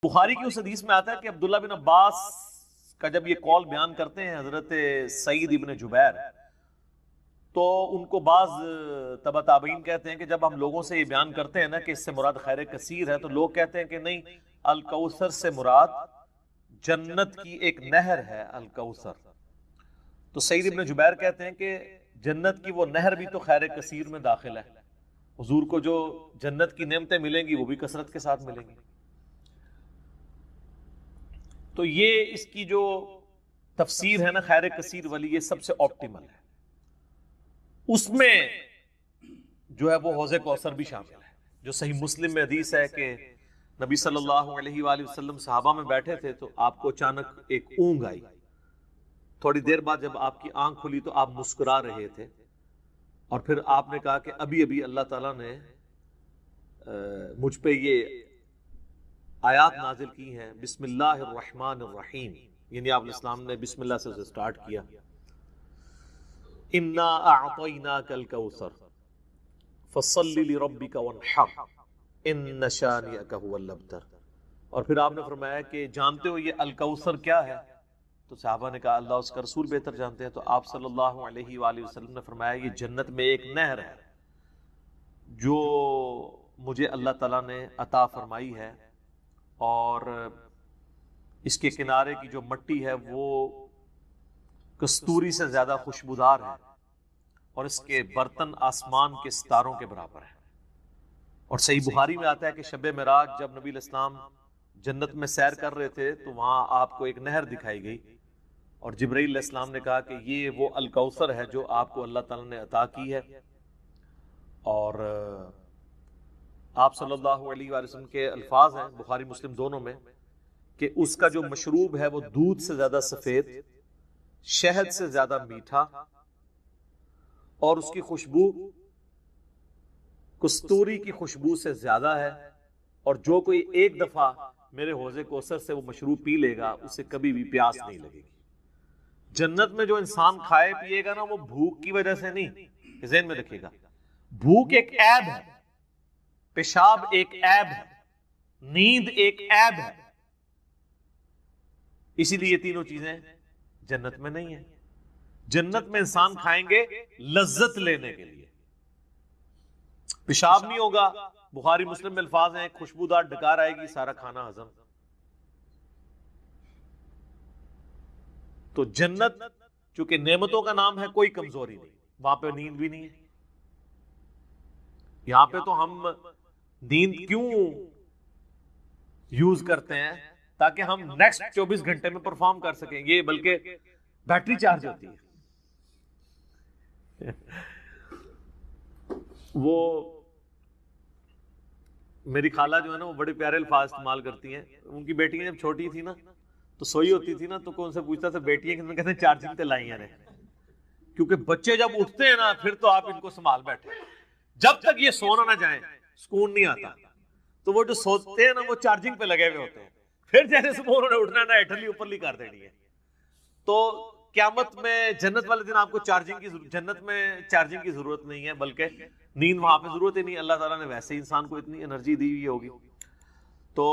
بخاری کی اس حدیث میں آتا ہے کہ عبداللہ بن عباس کا جب یہ قول بیان کرتے ہیں حضرت سعید ابن جبیر، تو ان کو بعض تبع تابعین کہتے ہیں کہ جب ہم لوگوں سے یہ بیان کرتے ہیں نا کہ اس سے مراد خیر کثیر ہے، تو لوگ کہتے ہیں کہ نہیں، الکوثر سے مراد جنت کی ایک نہر ہے الکوثر۔ تو سعید ابن جبیر کہتے ہیں کہ جنت کی وہ نہر بھی تو خیر کثیر میں داخل ہے، حضور کو جو جنت کی نعمتیں ملیں گی وہ بھی کثرت کے ساتھ ملیں گی۔ تو یہ اس کی جو تفسیر ہے نا خیر کثیر والی، یہ سب سے آپٹیمل ہے۔ اس میں جو ہے وہ حوض کوثر بھی شامل ہے، جو صحیح مسلم میں حدیث ہے کہ نبی صلی اللہ علیہ وآلہ وسلم صحابہ میں بیٹھے تھے تو آپ کو اچانک ایک اونگ آئی، تھوڑی دیر بعد جب آپ کی آنکھ کھلی تو آپ مسکرا رہے تھے، اور پھر آپ نے کہا کہ ابھی ابھی اللہ تعالیٰ نے مجھ پہ یہ آیات نازل کی ہیں، بسم اللہ الرحمن الرحیم، یعنی آپ الاسلام نے بسم اللہ سے سٹارٹ کیا، انا اعطیناک الکوثر فصل لربک وانحر ان شانئک هو الابتر۔ اور پھر آپ نے فرمایا کہ جانتے ہو یہ الکوثر کیا ہے؟ تو صحابہ نے کہا اللہ اس کا رسول بہتر جانتے ہیں۔ تو آپ صلی اللہ علیہ وآلہ وسلم نے فرمایا یہ جنت میں ایک نہر ہے جو مجھے اللہ تعالیٰ نے عطا فرمائی ہے، اور اس کے کنارے کی جو مٹی ہے وہ کستوری سے زیادہ خوشبودار ہے، اور اس کے برتن آسمان کے ستاروں کے برابر ہیں۔ اور صحیح بخاری میں آتا ہے کہ شب معراج جب نبی علیہ السلام جنت میں سیر کر رہے تھے تو وہاں آپ کو ایک نہر دکھائی گئی، اور جبرائیل علیہ السلام نے کہا کہ یہ وہ الکوثر ہے جو آپ کو اللہ تعالیٰ نے عطا کی ہے۔ اور آپ صلی اللہ علیہ وآلہ وسلم کے الفاظ ہیں بخاری مسلم دونوں میں کہ اس کا جو مشروب ہے وہ دودھ سے زیادہ سفید، شہد سے زیادہ میٹھا، اور اس کی خوشبو کستوری کی خوشبو سے زیادہ ہے، اور جو کوئی ایک دفعہ میرے حوض کوثر سے وہ مشروب پی لے گا اسے کبھی بھی پیاس نہیں لگے گی۔ جنت میں جو انسان کھائے پیے گا نا وہ بھوک کی وجہ سے نہیں، ذہن میں رکھے گا، بھوک ایک عیب ہے، پیشاب ایک عیب ہے، نیند ایک عیب ہے، اسی لیے یہ تینوں چیزیں جنت میں نہیں ہیں۔ جنت میں انسان کھائیں گے لذت لینے کے لیے، پیشاب نہیں ہوگا، بخاری مسلم میں الفاظ ہیں خوشبودار ڈکار آئے گی، سارا کھانا ہضم۔ تو جنت چونکہ نعمتوں کا نام ہے، کوئی کمزوری نہیں، وہاں پہ نیند بھی نہیں ہے۔ یہاں پہ تو ہم نیند کیوں یوز کرتے ہیں؟ تاکہ ہم نیکسٹ 24 گھنٹے میں پرفارم کر سکیں گے، بلکہ بیٹری چارج ہوتی ہے۔ وہ میری خالہ جو ہے نا وہ بڑے پیارے الفاظ استعمال کرتی ہیں، ان کی بیٹی جب چھوٹی تھی نا تو سوئی ہوتی تھی نا تو کون سے پوچھتا تھا بیٹی ہے کہ کہتے ہیں چارجنگ تے لائی ہیں، کیونکہ بچے جب اٹھتے ہیں نا پھر تو آپ ان کو سنبھال بیٹھے، جب تک یہ سونا نہ جائیں سکون نہیں آتا۔ تو وہ جو سوتے ہیں نا وہ چارجنگ پہ لگے ہوئے ہوتے ہیں، پھر جیسے صبح انہوں نے اٹھنا نا ایٹھلی اوپرلی کر دینی ہے۔ تو قیامت میں جنت والے دن آپ کو جنت میں چارجنگ کی ضرورت نہیں ہے، بلکہ نیند وہاں پہ ضرورت ہی نہیں، اللہ تعالیٰ نے ویسے ہی انسان کو اتنی انرجی دی ہوئی ہوگی۔ تو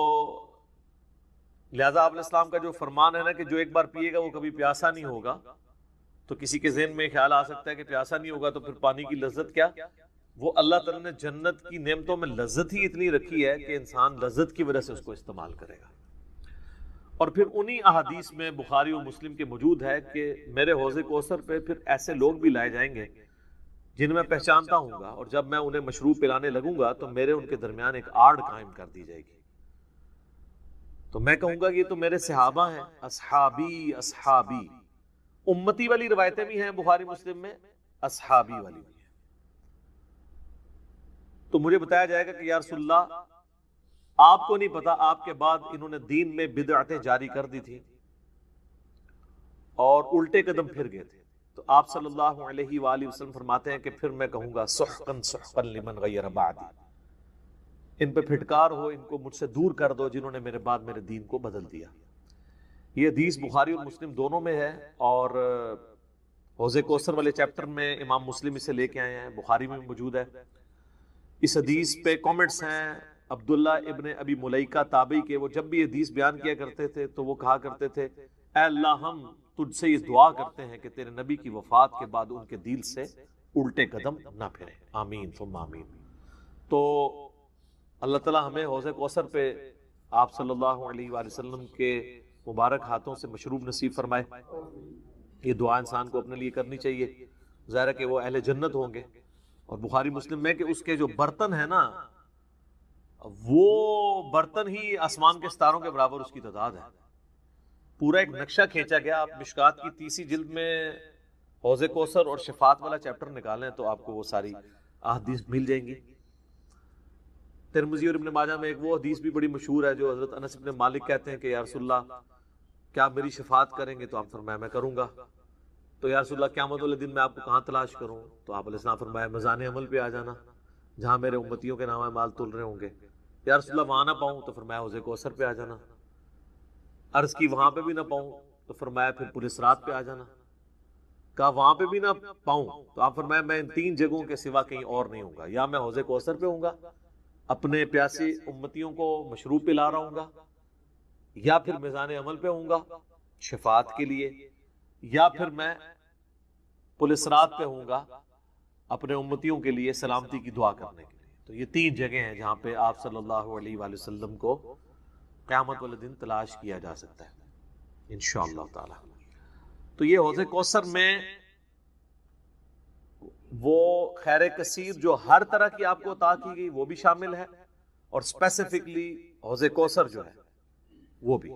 لہذا آپ علیہ السلام کا جو فرمان ہے نا کہ جو ایک بار پیے گا وہ کبھی پیاسا نہیں ہوگا، تو کسی کے ذہن میں خیال آ سکتا ہے کہ پیاسا نہیں ہوگا تو پھر پانی کی لذت کیا؟ وہ اللہ تعالیٰ نے جنت کی نعمتوں میں لذت ہی اتنی رکھی ہے کہ انسان لذت کی وجہ سے اس کو استعمال کرے گا۔ اور پھر انہی احادیث میں بخاری و مسلم کے موجود ہے کہ میرے حوض کوثر پہ پھر ایسے لوگ بھی لائے جائیں گے جن میں پہچانتا ہوں گا، اور جب میں انہیں مشروب پلانے لگوں گا تو میرے ان کے درمیان ایک آڑ قائم کر دی جائے گی، تو میں کہوں گا کہ یہ تو میرے صحابہ ہیں، اصحابی اصحابی۔ امتی والی روایتیں بھی ہیں بخاری مسلم میں، اصحابی والی بھی ہیں۔ تو مجھے بتایا جائے گا کہ یا رسول اللہ آپ کو نہیں پتا آپ کے بعد انہوں نے دین میں بدعتیں جاری کر دی تھی اور الٹے قدم پھر گئے تھے، تو آپ صلی اللہ علیہ وآلہ وسلم فرماتے ہیں کہ پھر میں کہوں گا سحقا سحقا لمن غیر بعدی، ان پہ پھٹکار ہو، ان کو مجھ سے دور کر دو جنہوں نے میرے بعد میرے دین کو بدل دیا۔ یہ حدیث بخاری اور مسلم دونوں میں ہے، اور حوض کوثر والے چیپٹر میں امام مسلم اسے لے کے آئے ہیں، بخاری میں موجود ہے۔ اس حدیث پہ کامنٹس ہیں عبداللہ ابن ابی ملیکہ تابعی کے، وہ جب بھی حدیث بیان کیا کرتے تھے تو وہ کہا کرتے تھے اے اللہ ہم تجھ سے یہ دعا کرتے ہیں کہ تیرے نبی کی وفات کے بعد ان کے دل سے الٹے قدم نہ پھرے، آمین ثم آمین۔ تو اللہ تعالیٰ ہمیں حوض کوثر پہ آپ صلی اللہ علیہ وآلہ وسلم کے مبارک ہاتھوں سے مشروب نصیب فرمائے۔ یہ دعا انسان کو اپنے لیے کرنی چاہیے، ظاہر ہے کہ وہ اہل جنت ہوں گے۔ اور بخاری مسلم میں کہ اس کے جو برتن ہیں نا، وہ برتن ہی آسمان کے ستاروں کے برابر اس کی تعداد ہے۔ پورا ایک نقشہ کھینچا گیا۔ آپ مشکات کی 30 جلد میں حوض کوثر اور شفاعت والا چیپٹر نکالیں تو آپ کو وہ ساری احادیث مل جائیں گی۔ ترمذی اور ابن ماجہ میں ایک وہ حدیث بھی بڑی مشہور ہے جو حضرت انس بن مالک کہتے ہیں کہ یا رسول اللہ کیا میری شفاعت کریں گے؟ تو آپ فرمایا میں کروں گا۔ تو یا رسول اللہ قیامت والے دن میں آپ کو کہاں تلاش کروں؟ تو آپ علیہ السلام فرمایا میزان عمل پہ آ جانا جہاں میرے امتیوں کے نام اعمال تل رہے ہوں گے۔ یا رسول اللہ وہاں نہ پاؤں تو فرمایا حوض کوثر پہ آ جانا۔ عرض کی وہاں پہ بھی نہ پاؤں تو فرمایا پھر پولیس رات پہ آ جانا۔ کہا وہاں پہ بھی نہ پاؤں تو آپ فرمایا میں ان 3 جگہوں کے سوا کہیں اور نہیں ہوں گا، یا میں حوض کوثر پہ ہوں گا اپنے پیاسے امتیوں کو مشروب پلا رہا ہوں گا، یا پھر میزان عمل پہ ہوں گا شفاعت کے لیے، یا پھر میں پولیس رات پہ ہوں گا اپنے امتیوں کے لیے سلامتی کی دعا کرنے کے لیے۔ تو یہ 3 جگہیں ہیں جہاں پہ آپ صلی اللہ علیہ وآلہ وسلم کو قیامت والے دن تلاش کیا جا سکتا ہے انشاءاللہ تعالی۔ تو یہ حوض کوثر میں وہ خیر کثیر جو ہر طرح کی آپ کو عطا کی گئی وہ بھی شامل ہے، اور اسپیسیفکلی حوض کوثر جو ہے وہ بھی،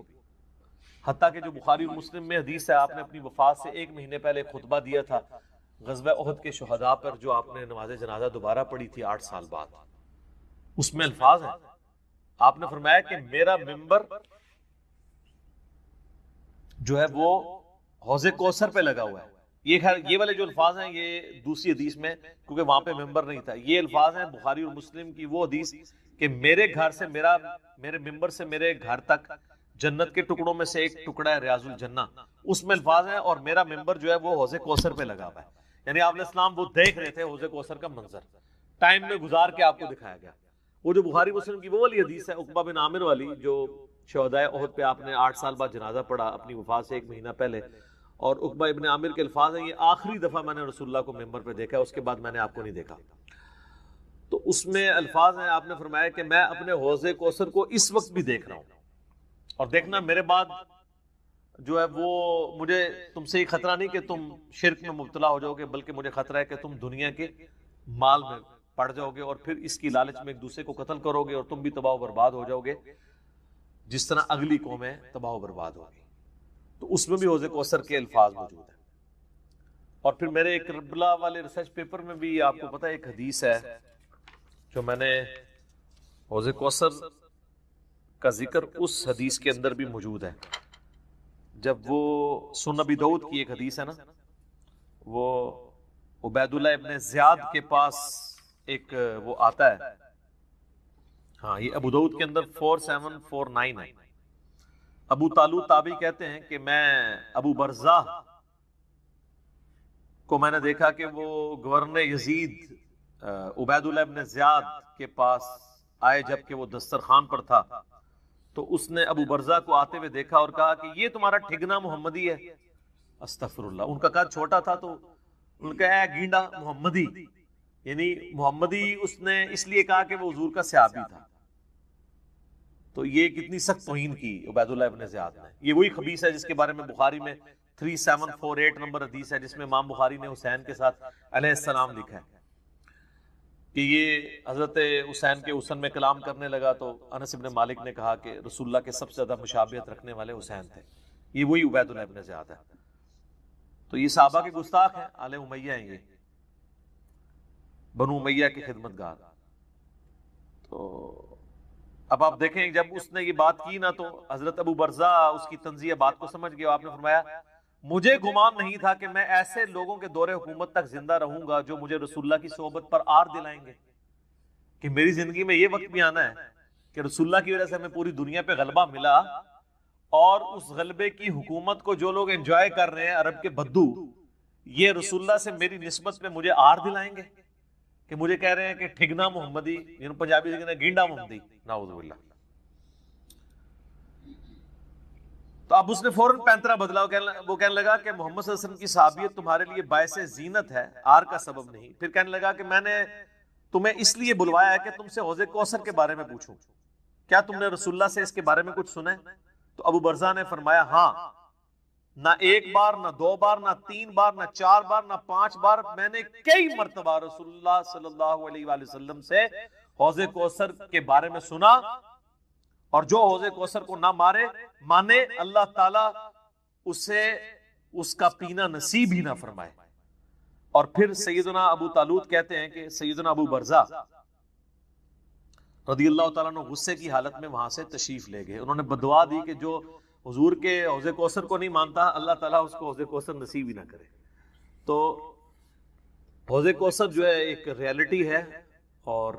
حتیٰ کہ جو بخاری اور مسلم میں حدیث ہے، آپ نے اپنی وفات سے 1 مہینے پہلے خطبہ دیا تھا غزوہ احد کے شہداء پر، جو آپ نے نماز جنازہ دوبارہ پڑھی تھی 8 سال بعد۔ اس میں الفاظ ہیں، آپ نے فرمایا کہ میرا ممبر جو ہے وہ حوض کوثر پہ لگا ہوا ہے۔ یہ والے جو الفاظ ہیں یہ دوسری حدیث میں، کیونکہ وہاں پہ ممبر نہیں تھا، یہ الفاظ ہیں بخاری اور مسلم کی وہ حدیث کہ میرے گھر سے میرے ممبر سے میرے گھر تک جنت کے ٹکڑوں میں سے ایک ٹکڑا ہے ریاض الجنہ، اس میں الفاظ ہیں اور میرا ممبر جو ہے وہ حوض کوثر پہ لگا ہوا ہے۔ یعنی آپ علیہ السلام وہ دیکھ رہے تھے حوض کوثر کا منظر، ٹائم میں گزار کے آپ کو دکھایا گیا۔ وہ جو بخاری مسلم کی وہ والی حدیث ہے عقبہ بن عامر والی، جو شہدائے احد پہ آپ نے 8 سال بعد جنازہ پڑھا اپنی وفات سے 1 مہینہ پہلے، اور عقبہ ابن عامر کے الفاظ ہیں یہ آخری دفعہ میں نے رسول اللہ کو ممبر پہ دیکھا، اس کے بعد میں نے آپ کو نہیں دیکھا۔ تو اس میں الفاظ ہیں، آپ نے فرمایا کہ میں اپنے حوض کوثر کو اس وقت بھی دیکھ رہا ہوں، اور دیکھنا میرے بعد جو ہے وہ مجھے تم سے یہ خطرہ نہیں کہ تم شرک میں مبتلا ہو جاؤ گے، بلکہ مجھے خطرہ ہے کہ تم دنیا کے مال میں پڑ جاؤ گے اور پھر اس کی لالچ میں ایک دوسرے کو قتل کرو گے اور تم بھی تباہ و برباد ہو جاؤ گے جس طرح اگلی قومیں تباہ و برباد ہوگی۔ تو اس میں بھی حوض کوثر کے الفاظ موجود ہیں۔ اور پھر میرے ایک کربلا والے ریسرچ پیپر میں بھی آپ کو پتہ ہے ایک حدیث ہے جو میں نے حوض کوثر کا ذکر اس حدیث کے اندر بھی موجود ہے۔ جب وہ سنن ابی داؤد کی ایک حدیث ہے نا، وہ عبید اللہ ابن زیاد کے پاس ایک وہ آتا ہے، ہاں یہ ابو داؤد کے اندر 4749 ہے۔ ابو طالوت تابعی کہتے ہیں کہ میں ابو برزہ کو میں نے دیکھا کہ وہ گورنر یزید عبید اللہ ابن زیاد کے پاس آئے جب کہ وہ دسترخوان پر تھا، تو اس نے ابو برزہ کو آتے ہوئے دیکھا اور کہا کہ یہ تمہارا ٹھگنا محمدی ہے۔ استغفر اللہ، ان کا قد چھوٹا تھا تو ان کا اے گینڈا محمدی، یعنی محمدی اس نے اس لیے کہا کہ وہ حضور کا صحابی تھا۔ تو یہ کتنی سخت توہین کی عبید اللہ ابن زیاد نے۔ یہ وہی خبیث ہے جس کے بارے میں بخاری میں 3748 نمبر حدیث ہے، جس میں امام بخاری نے حسین کے ساتھ علیہ السلام لکھا ہے کہ یہ حضرت حسین کے حسن میں کلام کرنے لگا تو انس بن مالک نے کہا کہ رسول اللہ کے سب سے زیادہ مشابہت رکھنے والے حسین تھے۔ یہ وہی عبید اللہ ابن زیاد ہے۔ تو یہ صحابہ کے گستاخ ہیں، آل امیہ ہیں، یہ بنو امیہ کے خدمت گار۔ تو اب آپ دیکھیں جب اس نے یہ بات کی نا تو حضرت ابو برزہ اس کی تنزیہ بات کو سمجھ گیا۔ آپ نے فرمایا مجھے گمان نہیں تھا کہ میں ایسے لوگوں کے دور حکومت تک زندہ رہوں گا جو مجھے رسول اللہ کی صحبت پر آر دلائیں گے، کہ میری زندگی میں یہ وقت بھی آنا ہے کہ رسول اللہ کی وجہ سے ہمیں پوری دنیا پہ غلبہ ملا، اور اس غلبے کی حکومت کو جو لوگ انجوائے کر رہے ہیں عرب کے بدو، یہ رسول اللہ سے میری نسبت پہ مجھے آر دلائیں گے کہ مجھے کہہ رہے ہیں کہ ٹھگنا محمدی، یعنی پنجابی سے کہنا گینڈا محمدی، نعوذ باللہ. تو اب اس نے فوراً پینترا بدلا، وہ کہنے لگا کہ محمد صلی اللہ علیہ وسلم کی صحابیت تمہارے لیے باعث زینت ہے، آر کا سبب نہیں. پھر کہنے لگا کہ میں نے تمہیں اس لیے بلوایا ہے کہ تم سے حوض کوثر کے بارے میں پوچھوں، کیا تم نے رسول اللہ سے اس کے بارے میں کچھ سنا ہے؟ تو ابو برزہ نے فرمایا ہاں، نہ ایک بار، نہ دو بار، نہ تین بار، نہ چار بار، نہ 5 بار، میں نے کئی مرتبہ رسول اللہ صلی اللہ علیہ وآلہ وسلم سے حوض کوثر کے بارے میں سنا، اور جو حوض کوثر کو نہ مانے اللہ تعالیٰ اسے اس کا پینا نصیب ہی نہ فرمائے. اور پھر سیدنا ابو طالوت کہتے ہیں کہ سیدنا ابو برزہ رضی اللہ تعالیٰ عنہ غصے کی حالت میں وہاں سے تشریف لے گئے. انہوں نے بدعا دی کہ جو حضور کے حوض کوثر کو نہیں مانتا اللہ تعالیٰ اس کو حوض کوثر نصیب ہی نہ کرے. تو حوض کوثر جو ہے ایک ریالٹی ہے، اور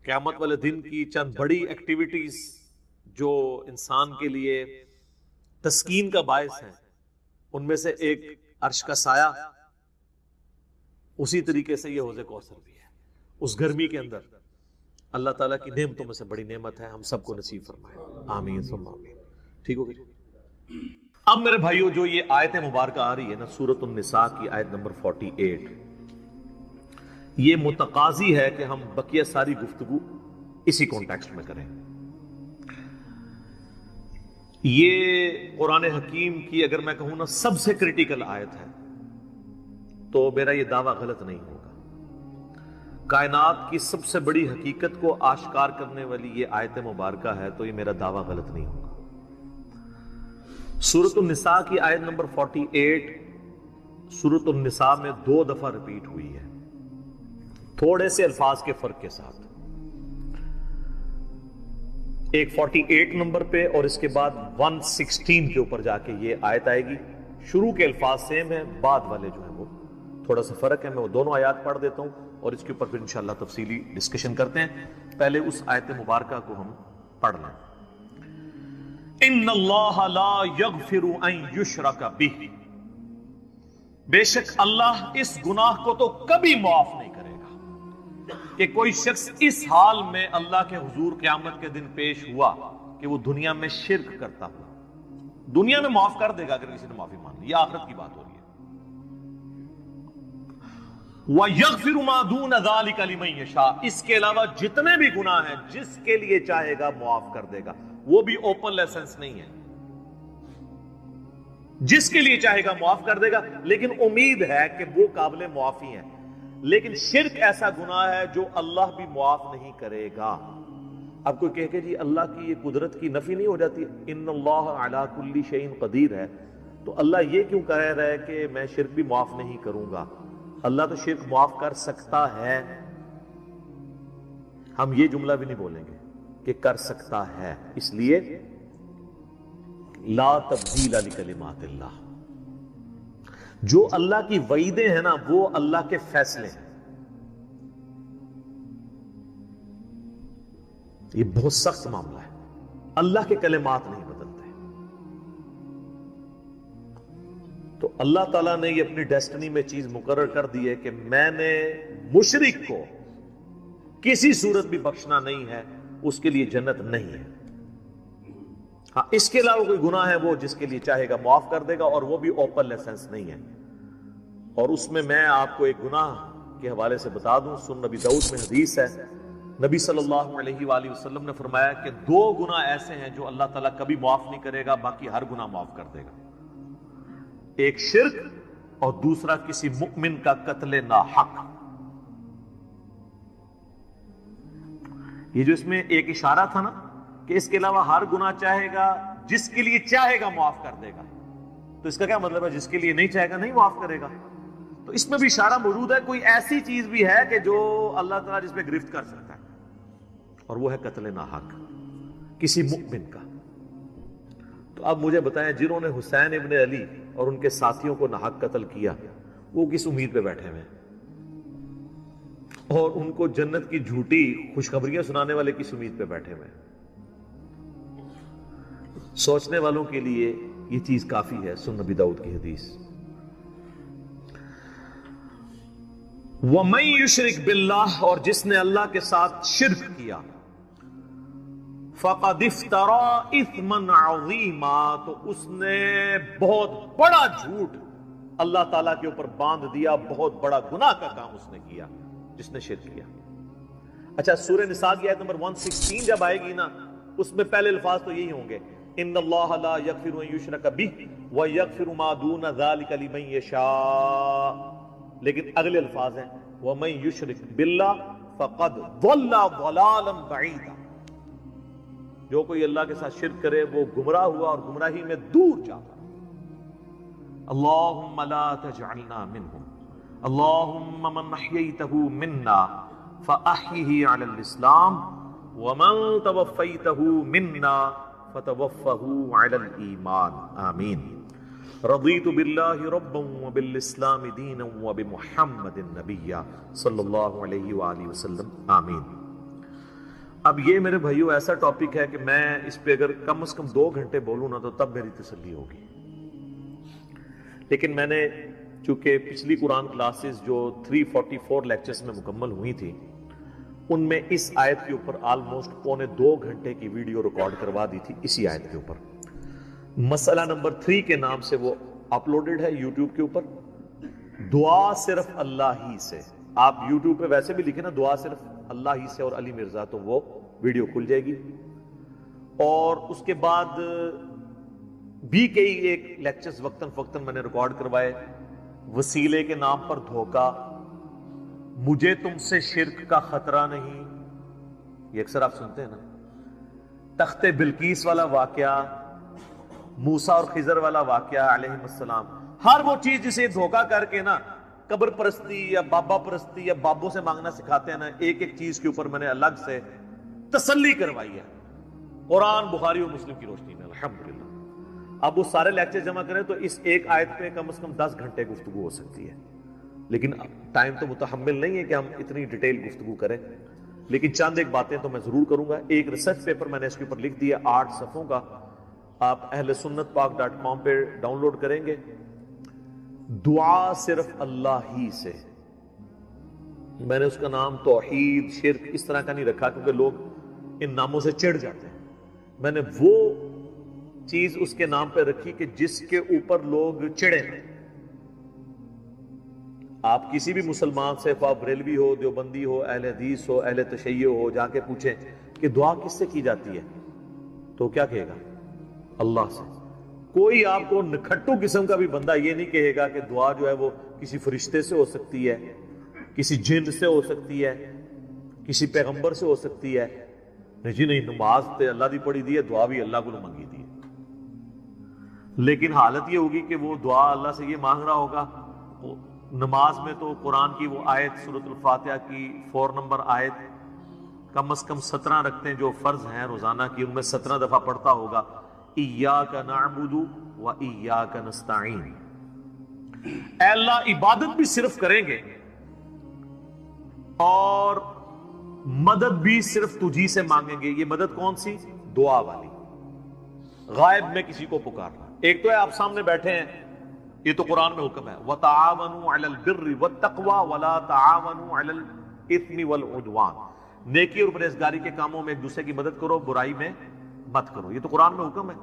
قیامت والے دن کی چند بڑی ایکٹیویٹیز جو انسان کے لیے تسکین کا باعث ہیں، ان میں سے ایک عرش کا سایہ، اسی طریقے سے یہ حوض کوثر بھی ہے. اس گرمی کے اندر اللہ تعالیٰ کی نعمتوں میں سے بڑی نعمت ہے، ہم سب کو نصیب فرمائے، آمین ثم آمین. ٹھیک ہو گئی؟ اب میرے بھائیو جو یہ آیت مبارکہ آ رہی ہے نا، سورۃ النساء کی آیت نمبر 48، یہ متقاضی ہے کہ ہم بقیہ ساری گفتگو اسی کانٹیکسٹ میں کریں. یہ قرآن حکیم کی اگر میں کہوں نا سب سے کریٹیکل آیت ہے، تو میرا یہ دعویٰ غلط نہیں ہوگا. کائنات کی سب سے بڑی حقیقت کو آشکار کرنے والی یہ آیت مبارکہ ہے، تو یہ میرا دعویٰ غلط نہیں ہوگا. سورۃ النساء کی آیت نمبر 48 سورۃ النساء میں 2 دفعہ ریپیٹ ہوئی ہے، تھوڑے سے الفاظ کے فرق کے ساتھ. ایک 48 نمبر پہ اور اس کے بعد 116 کے اوپر جا کے یہ آیت آئے گی. شروع کے الفاظ سیم ہیں، بعد والے جو ہیں وہ تھوڑا سا فرق ہے. میں وہ دونوں آیات پڑھ دیتا ہوں اور اس کے اوپر پھر انشاءاللہ تفصیلی ڈسکشن کرتے ہیں. پہلے اس آیت مبارکہ کو ہم پڑھ لیں. ان اللہ لا یغفر ان یشرک بہ، بے شک اللہ اس گناہ کو تو کبھی معاف نہیں کرے گا کہ کوئی شخص اس حال میں اللہ کے حضور قیامت کے دن پیش ہوا کہ وہ دنیا میں شرک کرتا ہوا. دنیا میں معاف کر دے گا اگر کسی نے معافی مان لی، یہ آخرت کی بات ہو رہی ہے. وَيَغْفِرُ مَا دُونَ ذَلِكَ لِمَن يَشَاءُ، اس کے علاوہ جتنے بھی گناہ ہیں جس کے لیے چاہے گا معاف کر دے گا. وہ بھی اوپن لائسنس نہیں ہے، جس کے لیے چاہے گا معاف کر دے گا، لیکن امید ہے کہ وہ قابل معافی ہیں. لیکن شرک ایسا گناہ ہے جو اللہ بھی معاف نہیں کرے گا. اب کوئی کہے کہ جی اللہ کی یہ قدرت کی نفی نہیں ہو جاتی، ان اللہ علی کل شیء قدیر ہے، تو اللہ یہ کیوں کہہ رہا ہے کہ میں شرک بھی معاف نہیں کروں گا؟ اللہ تو شرک معاف کر سکتا ہے، ہم یہ جملہ بھی نہیں بولیں گے کہ کر سکتا ہے. اس لیے لا تبدیل لکلمات اللہ، جو اللہ کی وعیدیں ہیں نا وہ اللہ کے فیصلے ہیں. یہ بہت سخت معاملہ ہے، اللہ کے کلمات نہیں بدلتے. تو اللہ تعالیٰ نے یہ اپنی ڈیسٹنی میں چیز مقرر کر دی ہے کہ میں نے مشرک کو کسی صورت بھی بخشنا نہیں ہے، اس کے لیے جنت نہیں ہے. ہاں اس کے علاوہ کوئی گناہ ہے وہ جس کے لیے چاہے گا معاف کر دے گا، اور وہ بھی اوپن لائسنس نہیں ہے. اور اس میں آپ کو ایک گناہ کے حوالے سے بتا دوں، سن نبی داؤد میں حدیث ہے، نبی صلی اللہ علیہ وآلہ وسلم نے فرمایا کہ 2 گناہ ایسے ہیں جو اللہ تعالیٰ کبھی معاف نہیں کرے گا، باقی ہر گناہ معاف کر دے گا. ایک شرک اور دوسرا کسی مؤمن کا قتل ناحق. یہ جو اس میں ایک اشارہ تھا نا کہ اس کے علاوہ ہر گناہ چاہے گا، جس کے لیے چاہے گا معاف کر دے گا، تو اس کا کیا مطلب ہے؟ جس کے لیے نہیں چاہے گا نہیں معاف کرے گا. تو اس میں بھی اشارہ موجود ہے، کوئی ایسی چیز بھی ہے کہ جو اللہ تعالیٰ جس پہ گرفت کر سکتا ہے، اور وہ ہے قتل ناحق کسی مؤمن کا. تو اب مجھے بتائیں، جنہوں نے حسین ابن علی اور ان کے ساتھیوں کو ناحق قتل کیا، وہ کس امید پہ بیٹھے ہوئے ہیں؟ اور ان کو جنت کی جھوٹی خوشخبریاں سنانے والے کس امید پہ بیٹھے ہوئے ہیں؟ سوچنے والوں کے لیے یہ چیز کافی ہے. سن نبی داؤد کی حدیث. وَمَن يُشْرِكْ بِاللَّهِ، اور جس نے اللہ کے ساتھ شرک کیا، فَقَدِ افْتَرَىٰ إِثْمًا عَظِيمًا، تو اس نے بہت بڑا جھوٹ اللہ تعالیٰ کے اوپر باندھ دیا، بہت بڑا گناہ کا کام اس نے کیا جس نے شرک کیا۔ اچھا، سورہ نساء کی آیت نمبر 116 جب آئے گی نا، اس میں پہلے الفاظ تو یہی ہوں گے، ان اللہ لا یغفر ان یشرک بہ ویغفر ما دون ذلک لمن یشاء، لیکن اگلے الفاظ ہیں ومن یشرک باللہ فقد ضل ضلالا بعیدا، جو کوئی اللہ کے ساتھ شرک کرے وہ گمراہ ہوا اور گمراہی میں دور جا۔ اللہم لا تجعلنا منہم، اللہم من احییتہ منا فاحیہ علی الاسلام ومن توفیتہ منا فتوفہ علی الایمان، آمین۔ رضیت باللہ ربا وبالاسلام دینا وبمحمد نبیا صلی اللہ علیہ وآلہ وسلم، آمین۔ اب یہ میرے بھائیو ایسا ٹاپک ہے کہ میں اس پہ اگر کم از کم 2 گھنٹے بولوں نا تو تب میری تسلی ہوگی، لیکن میں نے چونکہ پچھلی قرآن کلاسز جو 344 لیکچرز میں مکمل ہوئی تھی، ان میں اس آیت کے اوپر آلموسٹ 1.25 گھنٹے کی ویڈیو ریکارڈ کروا دی تھی اسی آیت کے اوپر۔ مسئلہ نمبر 3 کے نام سے وہ اپلوڈڈ ہے یوٹیوب کے اوپر، دعا صرف اللہ ہی سے۔ آپ یوٹیوب پہ ویسے بھی لکھیں نا دعا صرف اللہ ہی سے اور علی مرزا، تو وہ ویڈیو کھل جائے گی۔ اور اس کے بعد بھی کئی ایک لیکچرز وقتاً فوقتاً میں نے ریکارڈ کروائے، وسیلے کے نام پر دھوکہ، مجھے تم سے شرک کا خطرہ نہیں، یہ اکثر آپ سنتے ہیں نا، تخت بلقیس والا واقعہ، موسیٰ اور خضر والا واقعہ علیہ السلام، ہر وہ چیز جسے دھوکہ کر کے نا قبر پرستی یا بابا پرستی یا بابوں سے مانگنا سکھاتے ہیں نا، ایک ایک چیز کے اوپر میں نے الگ سے تسلی کروائی ہے قرآن، بخاری اور مسلم کی روشنی میں، الحمدللہ۔ اب وہ سارے لیکچر جمع کریں تو اس ایک آیت پہ کم از کم 10 گھنٹے گفتگو ہو سکتی ہے، لیکن ٹائم تو متحمل نہیں ہے کہ ہم اتنی ڈیٹیل گفتگو کریں، لیکن چند ایک باتیں تو میں ضرور کروں گا۔ ایک ریسرچ پیپر میں نے اس کے اوپر لکھ دیا 8 صفحوں کا، آپ اہل سنت پاک.com پہ ڈاؤن لوڈ کریں گے۔ دعا صرف اللہ ہی سے، میں نے اس کا نام توحید، شرک اس طرح کا نہیں رکھا کیونکہ لوگ ان ناموں سے چڑھ جاتے ہیں، میں نے وہ چیز اس کے نام پہ رکھی کہ جس کے اوپر لوگ چڑھے۔ آپ کسی بھی مسلمان سے، خواہ بریلوی ہو، دیوبندی ہو، اہل حدیث ہو، اہل تشیع ہو، جا کے پوچھیں کہ دعا کس سے کی جاتی ہے تو کیا کہے گا؟ اللہ سے۔ کوئی آپ کو نکھٹو قسم کا بھی بندہ یہ نہیں کہے گا کہ دعا جو ہے وہ کسی فرشتے سے ہو سکتی ہے، کسی جن سے ہو سکتی ہے، کسی پیغمبر سے ہو سکتی ہے۔ نہیں جی نہیں، نماز تے اللہ دی پڑھی دی ہے، دعا بھی اللہ کو منگی دی ہے، لیکن حالت یہ ہوگی کہ وہ دعا اللہ سے یہ مانگ رہا ہوگا، نماز میں تو قرآن کی وہ آیت سورۃ الفاتحہ کی 4 نمبر آیت کم از کم 17 رکھتے ہیں جو فرض ہیں روزانہ کی، ان میں 17 دفعہ پڑھتا ہوگا ایاک نعبد و ایاک نستعین، اے اللہ عبادت بھی صرف کریں گے اور مدد بھی صرف تجھی سے مانگیں گے۔ یہ مدد کون سی؟ دعا والی، غائب میں کسی کو پکارنا۔ ایک تو ہے آپ سامنے بیٹھے ہیں، یہ تو قرآن میں حکم ہے وَتَعَاوَنُوا عَلَى الْبِرِّ وَالتَّقْوَى وَلَا تَعَاوَنُوا عَلَى الْإِثْمِ وَالْعُدْوَانِ، نیکی اور پرہیزگاری کے کاموں میں ایک دوسرے کی مدد کرو، برائی میں مت کرو، یہ تو قرآن میں حکم ہے۔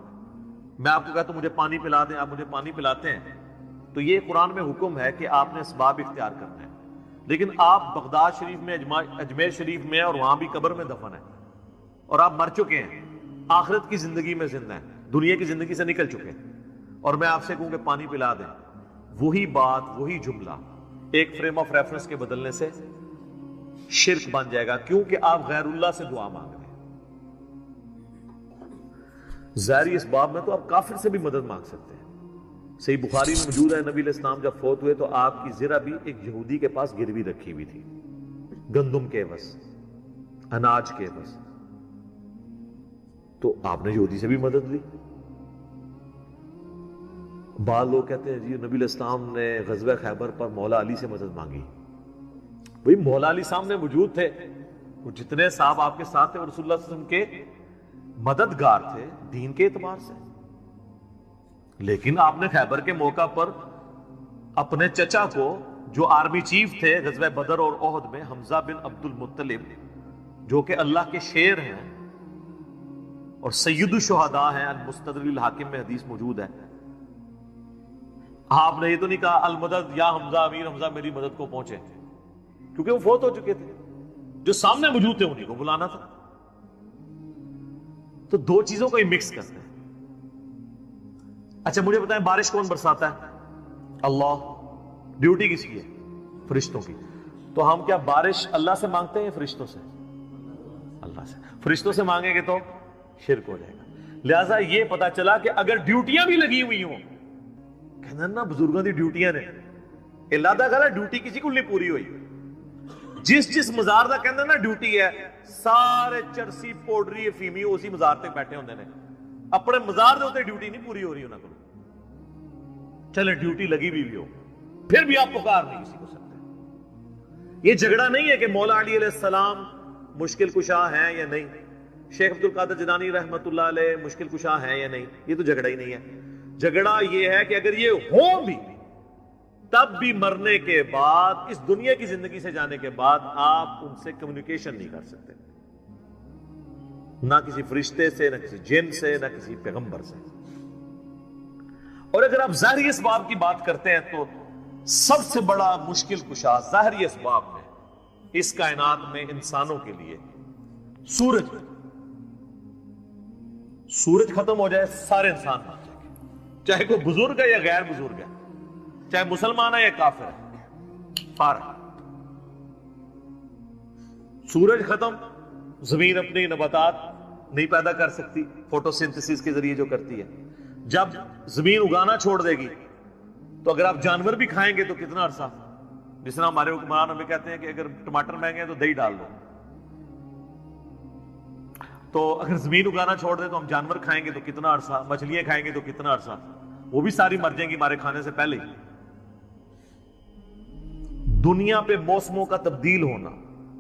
میں آپ کو کہتا ہوں مجھے پانی پلا دیں، آپ مجھے پانی پلاتے ہیں، تو یہ قرآن میں حکم ہے کہ آپ نے اسباب اختیار کرنا ہے، لیکن آپ بغداد شریف میں، اجمیر شریف میں، اور وہاں بھی قبر میں دفن ہیں، اور آپ مر چکے ہیں، آخرت کی زندگی میں زندہ ہیں، دنیا کی زندگی سے نکل چکے ہیں، اور میں آپ سے کہوں کہ پانی پلا دیں، وہی بات، وہی جملہ ایک فریم آف ریفرنس کے بدلنے سے شرک بن جائے گا، کیونکہ آپ غیر اللہ سے دعا مانگ رہے ہیں۔ ظاہری اس باب میں تو آپ کافر سے بھی مدد مانگ سکتے ہیں۔ صحیح بخاری میں موجود ہے، نبی علیہ السلام جب فوت ہوئے تو آپ کی زرہ بھی ایک یہودی کے پاس گروی رکھی ہوئی تھی، گندم کے عوض، اناج کے عوض، تو آپ نے یہودی سے بھی مدد لی۔ بعض لوگ کہتے ہیں جی نبی علیہ السلام نے غزوہ خیبر پر مولا علی سے مدد مانگی، بھئی مولا علی سامنے موجود تھے، وہ جتنے صاحب آپ کے ساتھ تھے وہ رسول اللہ صلی اللہ علیہ وسلم کے مددگار تھے دین کے اعتبار سے، لیکن آپ نے خیبر کے موقع پر اپنے چچا کو جو آرمی چیف تھے غزوہ بدر اور احد میں، حمزہ بن عبد المطلب، جو کہ اللہ کے شیر ہیں اور سید الشہداء ہیں، المستدرک الحاکم میں حدیث موجود ہے. آپ نے یہ تو نہیں کہا المدد یا حمزہ، امیر حمزہ میری مدد کو پہنچے، کیونکہ وہ فوت ہو چکے تھے. جو سامنے موجود تھے انہیں کو بلانا تھا. تو دو چیزوں کو ہی مکس کرتے ہیں. اچھا مجھے بتائیں بارش کون برساتا ہے؟ اللہ. ڈیوٹی کس کی ہے؟ فرشتوں کی. تو ہم کیا بارش اللہ سے مانگتے ہیں یا فرشتوں سے؟ اللہ سے. فرشتوں سے مانگیں گے تو شرک ہو جائے گا. لہذا یہ پتا چلا کہ اگر ڈیوٹیاں بھی لگی ہوئی ہوں، کہنا نا بزرگوں کی ڈیوٹیاں نے، اللہ دا کہا ڈیوٹی کسی کو نہیں پوری ہوئی. جس مزار دا کہنا نا ڈیوٹی ہے، سارے چرسی پوڈری افیمی اسی مزار تک بیٹھے ہوندے نے، اپنے مزار دے ہوتے ڈیوٹی نہیں پوری ہو رہی انہوں کو. چلے ڈیوٹی لگی بھی ہو پھر بھی آپ پکار نہیں کسی کو سکتے. یہ جھگڑا نہیں ہے کہ مولا علی علیہ السلام مشکل کشا ہیں یا نہیں، شیخ عبد القادر جیلانی رحمت اللہ علیہ مشکل کشا ہیں یا نہیں. یہ تو جھگڑا ہی نہیں ہے. جھگڑا یہ ہے کہ اگر یہ ہو بھی تب بھی مرنے کے بعد، اس دنیا کی زندگی سے جانے کے بعد، آپ ان سے کمیونیکیشن نہیں کر سکتے، نہ کسی فرشتے سے، نہ کسی جن سے، نہ کسی پیغمبر سے. اور اگر آپ ظاہری اسباب کی بات کرتے ہیں تو سب سے بڑا مشکل کشا ظاہری اسباب میں اس کائنات میں انسانوں کے لیے سورج. سورج ختم ہو جائے سارے انسان مر جائیں گے، چاہے کوئی بزرگ ہے یا غیر بزرگ ہے، چاہے مسلمان ہے یا کافر ہے، سارا. سورج ختم، زمین اپنی نباتات نہیں پیدا کر سکتی فوٹو سنتھسس کے ذریعے جو کرتی ہے. جب زمین اگانا چھوڑ دے گی تو اگر آپ جانور بھی کھائیں گے تو کتنا عرصہ، جس طرح ہمارے حکمران ہمیں کہتے ہیں کہ اگر ٹماٹر مہنگے ہیں تو دہی ڈال دو، تو اگر زمین اگانا چھوڑ دے تو ہم جانور کھائیں گے تو کتنا عرصہ، مچھلیاں کھائیں گے تو کتنا عرصہ، وہ بھی ساری مر جائیں گی ہمارے کھانے سے پہلے ہی. دنیا پہ موسموں کا تبدیل ہونا،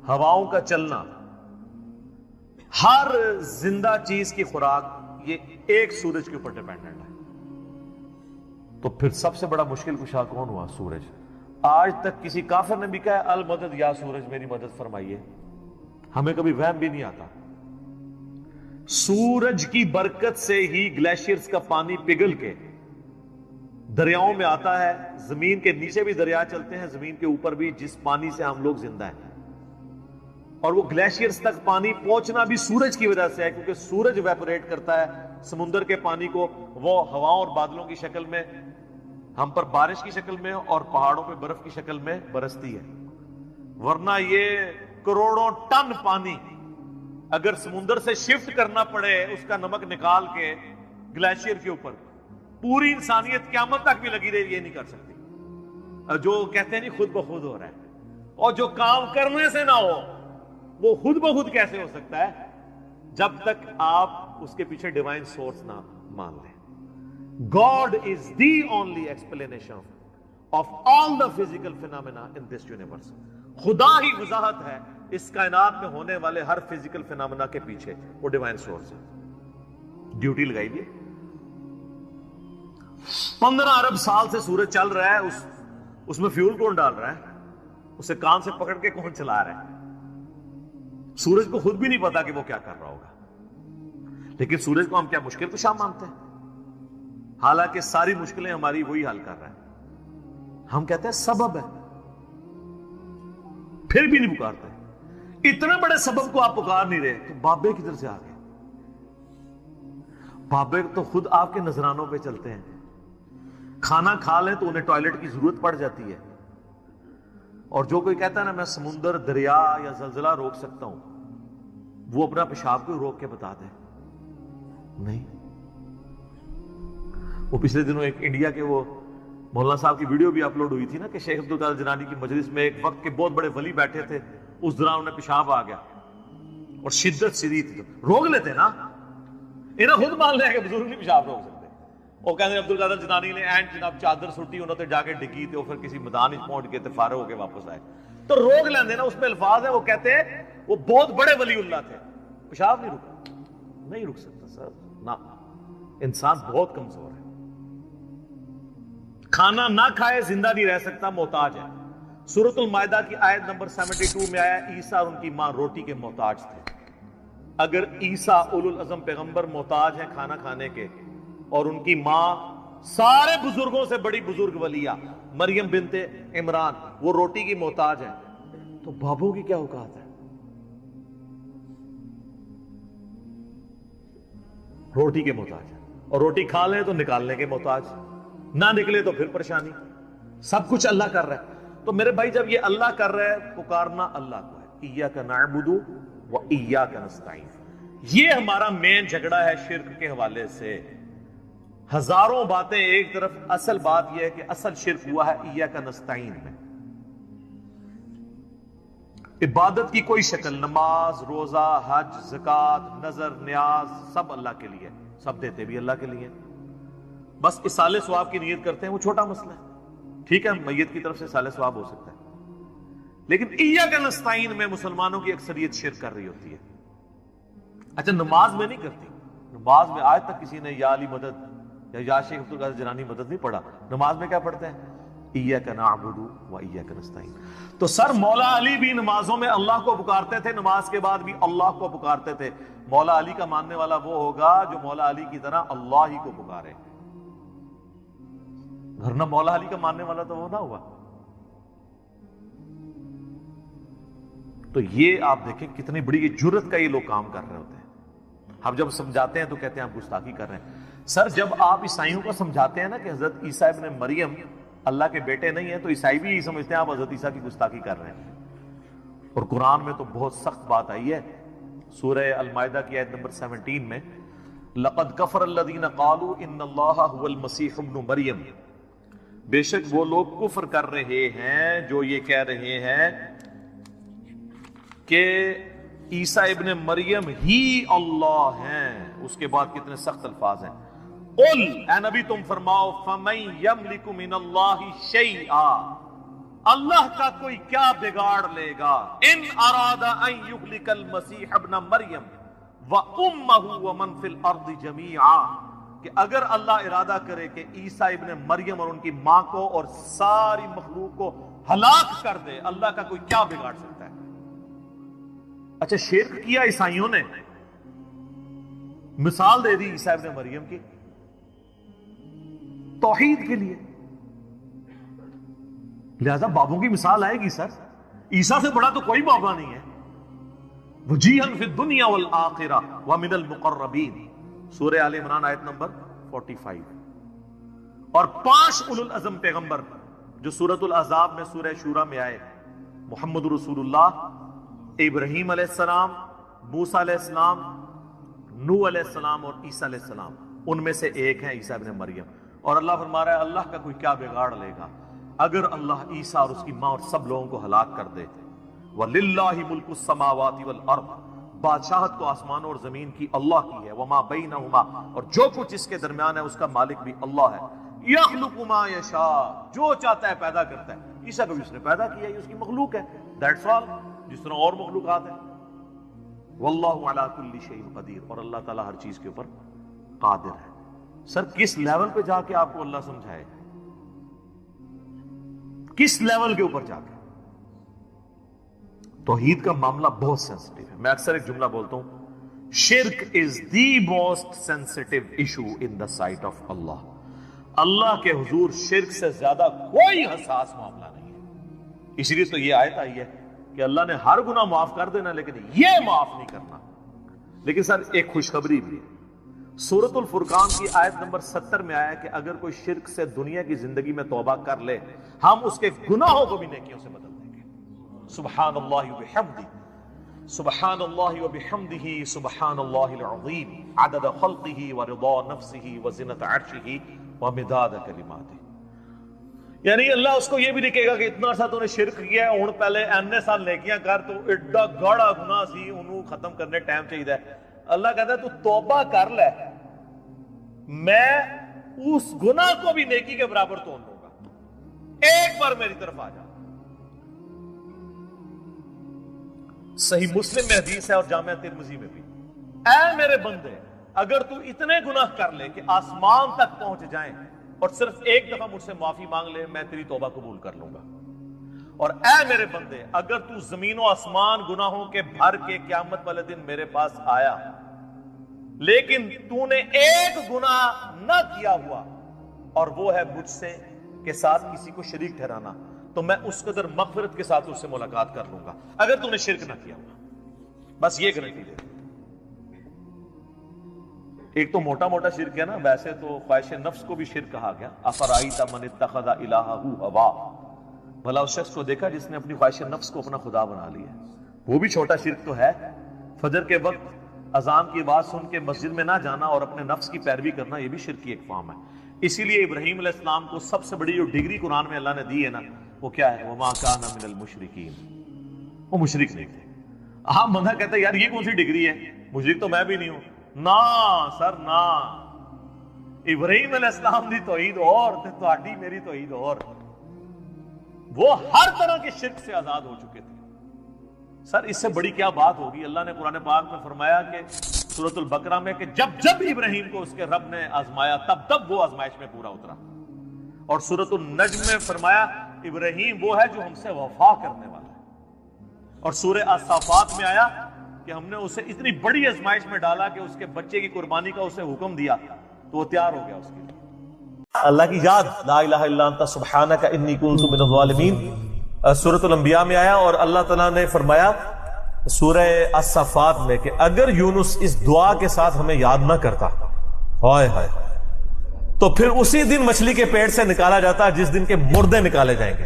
ہواؤں کا چلنا، ہر زندہ چیز کی خوراک یہ ایک سورج کے اوپر ڈیپینڈنٹ ہے. تو پھر سب سے بڑا مشکل کشا کون ہوا؟ سورج. آج تک کسی کافر نے بھی کہا المدد یا سورج میری مدد فرمائیے، ہمیں کبھی وہم بھی نہیں آتا. سورج کی برکت سے ہی گلیشیئرز کا پانی پگھل کے دریاؤں میں آتا ہے. زمین کے نیچے بھی دریا چلتے ہیں، زمین کے اوپر بھی، جس پانی سے ہم لوگ زندہ ہیں. اور وہ گلیشیئرز تک پانی پہنچنا بھی سورج کی وجہ سے ہے، کیونکہ سورج ویپوریٹ کرتا ہے سمندر کے پانی کو، وہ ہواؤں اور بادلوں کی شکل میں ہم پر بارش کی شکل میں اور پہاڑوں پہ برف کی شکل میں برستی ہے. ورنہ یہ کروڑوں ٹن پانی اگر سمندر سے شفٹ کرنا پڑے، اس کا نمک نکال کے گلیشیئر کے اوپر، پوری انسانیت قیامت تک بھی لگی رہی، یہ نہیں کر سکتی. جو کہتے ہیں نہیں خود بخود ہو رہا ہے، اور جو کام کرنے سے نہ ہو وہ خود بخود کیسے ہو سکتا ہے؟ جب تک آپ اس کے پیچھے ڈیوائن سورس نہ مان لیں. God is the only explanation of all the physical phenomena in this universe. خدا ہی وضاحت ہے اس کائنات میں ہونے والے ہر فزیکل فینامنا کے پیچھے، وہ ڈیوائن سورس ہے. ڈیوٹی لگائی دی. 15 ارب سال سے سورج چل رہا ہے، اس میں فیول کون ڈال رہا ہے؟ اسے کان سے پکڑ کے کون چلا رہا ہے؟ سورج کو خود بھی نہیں پتا کہ وہ کیا کر رہا ہوگا. لیکن سورج کو ہم کیا مشکل کشا مانتے ہیں؟ حالانکہ ساری مشکلیں ہماری وہی حل کر رہا ہے. ہم کہتے ہیں سبب ہے، پھر بھی نہیں پکارتے. اتنے بڑے سبب کو آپ پکار نہیں رہے تو بابے کدھر سے آ گئے؟ بابے تو خود آپ کے نذرانوں پہ چلتے ہیں. کھانا کھا لیں تو انہیں ٹوائلٹ کی ضرورت پڑ جاتی ہے. اور جو کوئی کہتا ہے نا میں سمندر، دریا یا زلزلہ روک سکتا ہوں، وہ اپنا پیشاب کو روک کے بتا دے. نہیں. وہ پچھلے دنوں ایک انڈیا کے وہ مولانا صاحب کی ویڈیو بھی اپلوڈ ہوئی تھی نا کہ شیخ عبد القادر جیلانی کی مجلس میں ایک وقت کے بہت بڑے ولی بیٹھے تھے، اس دوران انہیں پیشاب آ گیا اور شدت شدید تھی. تو روک لیتے نا، انہیں خود مان لیا کہ بزرگ نہیں پیشاب روک سکتے. وہ کہتے عبد القادر جیلانی نے اینڈ جناب چادر سٹی انہوں نے جا کے ڈگی تھے، پھر کسی میدان پہنچ گئے تھے، فارغ ہو کے واپس آئے. تو روک لیندے نا، اس میں الفاظ ہیں. وہ کہتے ہیں وہ بہت بڑے ولی اللہ تھے، پیشاب نہیں رکا. نہیں رک سکتا سر، نہ. انسان بہت کمزور ہے. کھانا نہ کھائے زندہ نہیں رہ سکتا، محتاج ہے. سورۃ المائدہ کی آیت نمبر 72 میں آیا عیسیٰ اور ان کی ماں روٹی کے محتاج تھے. اگر عیسیٰ اولو العزم پیغمبر محتاج ہیں کھانا کھانے کے اور ان کی ماں سارے بزرگوں سے بڑی بزرگ ولیہ مریم بنت عمران وہ روٹی کی محتاج ہے، تو بابوں کی کیا اوقات ہے؟ روٹی کے محتاج ہے، اور روٹی کھا لیں تو نکالنے کے محتاج، نہ نکلے تو پھر پریشانی. سب کچھ اللہ کر رہا ہے. تو میرے بھائی جب یہ اللہ کر رہا ہے، پکارنا اللہ کو ہے. ایاک نعبد و ایاک نستعین. یہ ہمارا مین جھگڑا ہے شرک کے حوالے سے. ہزاروں باتیں ایک طرف، اصل بات یہ ہے کہ اصل شرک ہوا ہے ایاک نستعین میں. عبادت کی کوئی شکل، نماز، روزہ، حج، زکات، نظر، نیاز، سب اللہ کے لیے، سب دیتے بھی اللہ کے لیے. بس اصالہ ثواب کی نیت کرتے ہیں، وہ چھوٹا مسئلہ ہے. ٹھیک ہے، میت کی طرف سے اصالہ ثواب ہو سکتا ہے، لیکن ایاک نستعین میں مسلمانوں کی اکثریت شرک کر رہی ہوتی ہے. اچھا نماز میں نہیں کرتی، نماز میں آج تک کسی نے یا علی مدد یا شیخ عبد القادر جیلانی مدد نہیں پڑھا. نماز میں کیا پڑھتے ہیں؟ ایاک نعبد و ایاک نستعین. تو سر مولا علی بھی نمازوں میں اللہ کو پکارتے تھے، نماز کے بعد بھی اللہ کو پکارتے تھے. مولا علی کا ماننے والا وہ ہوگا جو مولا علی کی طرح اللہ ہی کو پکارے، ورنہ مولا علی کا ماننے والا تو وہ نہ ہوا. تو یہ آپ دیکھیں کتنی بڑی جرت کا یہ لوگ کام کر رہے ہوتے ہیں. ہم جب سمجھاتے ہیں تو کہتے ہیں آپ گستاخی کر رہے ہیں. سر جب آپ عیسائیوں کو سمجھاتے ہیں نا کہ حضرت عیسیٰ ابن مریم اللہ کے بیٹے نہیں ہیں، تو عیسائی بھی یہی سمجھتے ہیں آپ حضرت عیسیٰ کی گستاخی کر رہے ہیں. اور قرآن میں تو بہت سخت بات آئی ہے. سورہ المائدہ کی آیت نمبر 17 میں لَقَدْ كَفَرَ الَّذِينَ قَالُوا إِنَّ اللَّهَ هُوَ الْمَسِيحُ ابْنُ مریم. بے شک وہ لوگ کفر کر رہے ہیں جو یہ کہہ رہے ہیں کہ عیسیٰ ابن مریم ہی اللہ ہیں. اس کے بعد کتنے سخت الفاظ ہیں. قل اے نبی تم فرماؤ فَمَن يَمْلِكُ مِنَ اللَّهِ شَيْئًا، اللہ کا کوئی کیا بگاڑ لے گا. ان اراد ان یہلک المسیح ابن مریم وامہ ومن فی الارض جمیعا، کہ اگر اللہ ارادہ کرے کہ عیسیٰ ابن مریم اور ان کی ماں کو اور ساری مخلوق کو ہلاک کر دے، اللہ کا کوئی کیا بگاڑ سکتا ہے. اچھا شرک کیا عیسائیوں نے، مثال دے دی عیسیٰ ابن مریم کی توحید کے لیے، لہذا بابوں کی مثال آئے گی. سر عیسیٰ سے بڑا تو کوئی بابا نہیں ہے. وجیہاً فی الدنیا والآخرہ ومن المقربین، سورہ آل عمران آیت نمبر 45. اور 5 اولو العزم پیغمبر جو سورۃ الاحزاب میں سورہ شورى میں آئے، محمد رسول اللہ، ابراہیم علیہ السلام، موسیٰ علیہ السلام، نوح علیہ السلام اور عیسیٰ علیہ السلام، ان میں سے ایک ہے عیسیٰ ابن مریم. اور اللہ فرما رہا ہے اللہ کا کوئی کیا بگاڑ لے گا اگر اللہ عیسیٰ اور اس کی ماں اور سب لوگوں کو ہلاک کر دے. وَلِلَّهِ مُلْكُ السَّمَاوَاتِ وَالْأَرْضِ، بادشاہت تو آسمانوں اور زمین کی اللہ کی ہے. وَمَا بَيْنَهُمَا، اور جو کچھ اس کے درمیان ہے اس کا مالک بھی اللہ ہے. يَخْلُقُ مَا يَشَاءُ، جو چاہتا ہے پیدا کرتا ہے. عیسیٰ کو بھی اس نے پیدا کیا، یہ اس کی مخلوق ہے. That's all، جس طرح اور مخلوقات ہیں. وَاللَّهُ عَلَى كُلِّ شَيْءٍ قَدِيرٌ، اور اللہ تعالیٰ ہر چیز کے اوپر قادر ہے. سر کس لیول پہ جا کے آپ کو اللہ سمجھائے، کس لیول کے اوپر جا کے. توحید کا معاملہ بہت سینسٹیو ہے. میں اکثر ایک جملہ بولتا ہوں، شرک is the most sensitive issue in the sight of اللہ. اللہ کے حضور شرک سے زیادہ کوئی حساس معاملہ نہیں ہے. اس لیے تو یہ آیت آئی ہے کہ اللہ نے ہر گناہ معاف کر دینا لیکن یہ معاف نہیں کرنا. لیکن سر ایک خوشخبری بھی ہے. سورۃ الفرقان کی آیت نمبر 70 میں آیا کہ اگر کوئی شرک سے دنیا کی زندگی میں توبہ کر لے، ہم اس کے گناہوں کو بھی نیکیوں سے بدل دیں گے. سبحان اللہ وبحمدہ، سبحان اللہ وبحمدہ، سبحان اللہ العظیم، عدد خلقہ ورضا نفسہ وزنۃ عرشہ ومداد کلماتہ. یعنی اللہ اس کو یہ بھی لکھے گا کہ اتنا سا تو نے شرک کیا ہے، ہن پہلے اینے سال نیکیاں کر، تو ایڈا گاڑا گناہ سی، انہوں ختم کرنے ٹائم چاہیے. اللہ کہتا ہے تو توبہ کر لے، میں اس گناہ کو بھی نیکی کے برابر تول لوں گا. ایک بار میری طرف آ جا. صحیح مسلم میں حدیث ہے اور جامعہ ترمذی میں بھی، اے میرے بندے اگر تو اتنے گناہ کر لے کہ آسمان تک پہنچ جائیں اور صرف ایک دفعہ مجھ سے معافی مانگ لے، میں تیری توبہ قبول کر لوں گا. اور اے میرے بندے اگر تو زمین و آسمان گناہوں کے بھر کے قیامت والے دن میرے پاس آیا لیکن تو نے ایک گناہ نہ کیا ہوا اور وہ ہے مجھ سے کے ساتھ کسی کو شریک ٹھہرانا، تو میں اس قدر مغفرت کے ساتھ اس سے ملاقات کر لوں گا اگر تو نے شرک نہ کیا ہوا۔ بس یہ گارنٹی دے۔ ایک تو موٹا موٹا شرک ہے نا، ویسے تو خواہش نفس کو بھی شرک کہا گیا، افرائیت من اتخذ الہہ ہوا، بھلا اس شخص کو دیکھا جس نے اپنی خواہش نفس کو اپنا خدا بنا لیا۔ وہ بھی چھوٹا شرک تو ہے، فجر کے وقت اذان کی آواز سن کے مسجد میں نہ جانا اور اپنے نفس کی پیروی کرنا، یہ بھی شرک کی ایک فارم ہے۔ اسی لیے ابراہیم علیہ السلام کو سب سے بڑی جو ڈگری قرآن میں اللہ نے دی ہے نا، وہ کیا ہے؟ وما کان من المشرکین، وہ مشرک نہیں تھے۔ ہاں بندہ کہتا ہے یار یہ کون سی ڈگری ہے، مشرک تو میں بھی نہیں ہوں۔ نا سر نا، ابراہیم علیہ السلام دی توحید اور تے تہاڈی میری توحید اور، وہ ہر طرح کے شرک سے آزاد ہو چکے تھے۔ سر اس سے بڑی کیا بات ہوگی؟ اللہ نے قرآن پاک میں فرمایا کہ سورۃ البقرہ میں کہ جب جب ابراہیم کو اس کے رب نے آزمایا تب تب وہ آزمائش میں پورا اترا، اور سورۃ النجم میں فرمایا ابراہیم وہ ہے جو ہم سے وفا کرنے والا ہے، اور سورہ الصافات میں آیا کہ ہم نے اسے اتنی بڑی آزمائش میں ڈالا کہ اس کے بچے کی قربانی کا اسے حکم دیا تو وہ تیار ہو گیا اس کے لیے۔ اللہ کی یاد، لا الہ الا انت سبحانک انی کنت من الظالمین، سورۃ الانبیاء میں آیا، اور اللہ تعالیٰ نے فرمایا سورہ الصافات میں کہ اگر یونس اس دعا کے ساتھ ہمیں یاد نہ کرتا ہائے ہائے تو پھر اسی دن مچھلی کے پیٹ سے نکالا جاتا جس دن کے مردے نکالے جائیں گے،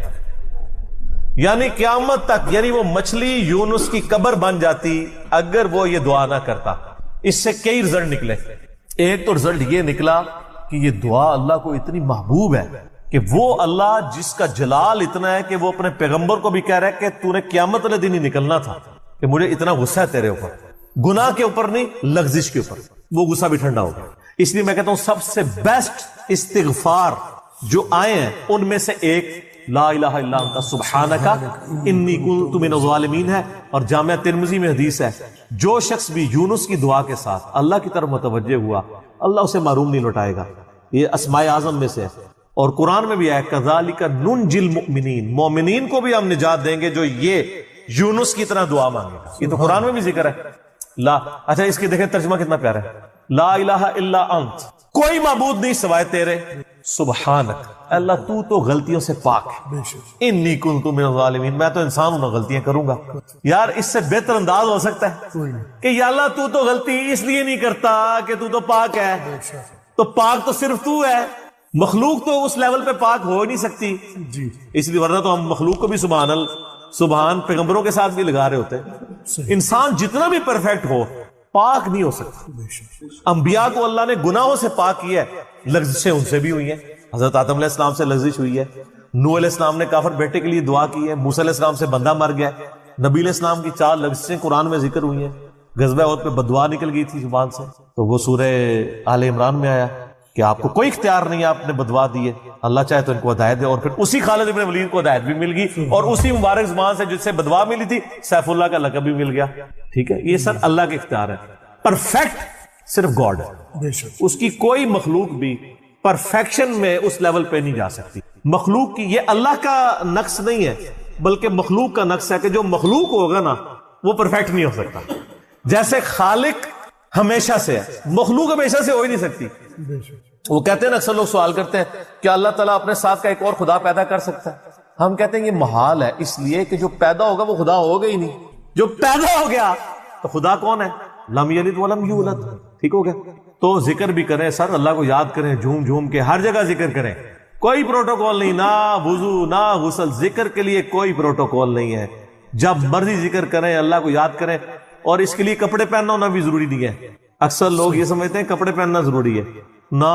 یعنی قیامت تک، یعنی وہ مچھلی یونس کی قبر بن جاتی اگر وہ یہ دعا نہ کرتا۔ اس سے کئی رزلٹ نکلے۔ ایک تو رزلٹ یہ نکلا کہ یہ دعا اللہ کو اتنی محبوب ہے کہ وہ اللہ جس کا جلال اتنا ہے کہ وہ اپنے پیغمبر کو بھی کہہ رہا ہے کہ تو نے قیامت والے دن ہی نکلنا تھا، کہ مجھے اتنا غصہ ہے تیرے اوپر، گناہ کے اوپر نہیں لغزش کے اوپر، وہ غصہ بھی ٹھنڈا ہو گیا۔ اس لیے میں کہتا ہوں سب سے بیسٹ استغفار جو آئے ہیں ان میں سے ایک لا الہ الا انت سبحانک انی کنت من الظالمین ہے، اور جامعہ ترمذی میں حدیث ہے جو شخص بھی یونس کی دعا کے ساتھ اللہ کی طرف متوجہ ہوا اللہ اسے محروم نہیں لوٹائے گا۔ یہ اسماء اعظم میں سے ہے، اور قرآن میں بھی ہے کذالک ننجی المؤمنین، مومنین کو بھی ہم نجات دیں گے جو یہ یونس کی طرح دعا مانگے گا۔ یہ تو قرآن میں بھی ذکر ہے۔ لا اچھا اس کی دیکھیں ترجمہ کتنا پیارا ہے، لا الہ الا انت، کوئی معبود نہیں سوائے تیرے، سبحانک اللہ تو غلطیوں سے پاک ہے، انی کنت من الظالمین، میں تو انسان ہوں نا غلطیاں کروں گا۔ یار اس سے بہتر انداز ہو سکتا ہے کہ یا اللہ تو غلطی اس لیے نہیں کرتا کہ تو پاک ہے، تو پاک تو صرف تو ہے، مخلوق تو اس لیول پہ پاک ہو نہیں سکتی جی، اس لیے ورنہ تو ہم مخلوق کو بھی سبحان پیغمبروں کے ساتھ بھی لگا رہے ہوتے۔ انسان جتنا بھی پرفیکٹ ہو پاک نہیں ہو سکتا۔ انبیاء کو اللہ نے گناہوں سے پاک کیا ہے، لغزشیں ان سے بھی ہوئی ہیں، حضرت آدم علیہ السلام سے لغزش ہوئی ہے، نوح علیہ السلام نے کافر بیٹے کے لیے دعا کی ہے، موسیٰ علیہ السلام سے بندہ مر گیا، نبی علیہ السلام کی 4 لغزشیں قرآن میں ذکر ہوئی ہیں، غزوہ احد پہ بددعا نکل گئی تھی زبان سے، تو وہ سورہ آل عمران میں آیا کہ آپ کو کوئی اختیار نہیں، آپ نے بددعا دی ہے، اللہ چاہے تو ان کو ہدایت دے، اور پھر اسی خالد ابن ولید کو ہدایت بھی مل گئی، اور اسی مبارک زبان سے جس سے بددعا ملی تھی سیف اللہ کا لقب بھی مل گیا۔ ٹھیک ہے، یہ سر اللہ کے اختیار ہے، پرفیکٹ صرف گاڈ ہے، اس کی کوئی مخلوق بھی پرفیکشن میں اس لیول پہ نہیں جا سکتی۔ مخلوق کی یہ اللہ کا نقص نہیں ہے بلکہ مخلوق کا نقص ہے کہ جو مخلوق ہوگا نا وہ پرفیکٹ نہیں ہو سکتا، جیسے خالق ہمیشہ سے ہے، مخلوق ہمیشہ سے ہو ہی نہیں سکتی۔ وہ کہتے ہیں نا اکثر لوگ سوال کرتے ہیں کہ اللہ تعالیٰ اپنے ساتھ کا ایک اور خدا پیدا کر سکتا ہے، ہم کہتے ہیں یہ محال ہے، اس لیے کہ جو پیدا ہوگا وہ خدا ہوگا ہی نہیں، جو پیدا ہو گیا تو خدا کون ہے؟ لم یلد ولم یولد، ٹھیک ہو گیا؟ تو ذکر بھی کریں سر، اللہ کو یاد کریں، جھوم جھوم کے ہر جگہ ذکر کریں، کوئی پروٹوکول نہیں، نہ وضو نہ غسل، ذکر کے لیے کوئی پروٹوکول نہیں ہے، جب مرضی ذکر کریں، اللہ کو یاد کریں، اور اس کے لیے کپڑے پہننا ہونا بھی ضروری نہیں ہے۔ اکثر لوگ یہ سمجھتے ہیں کپڑے پہننا ضروری ہے، نہ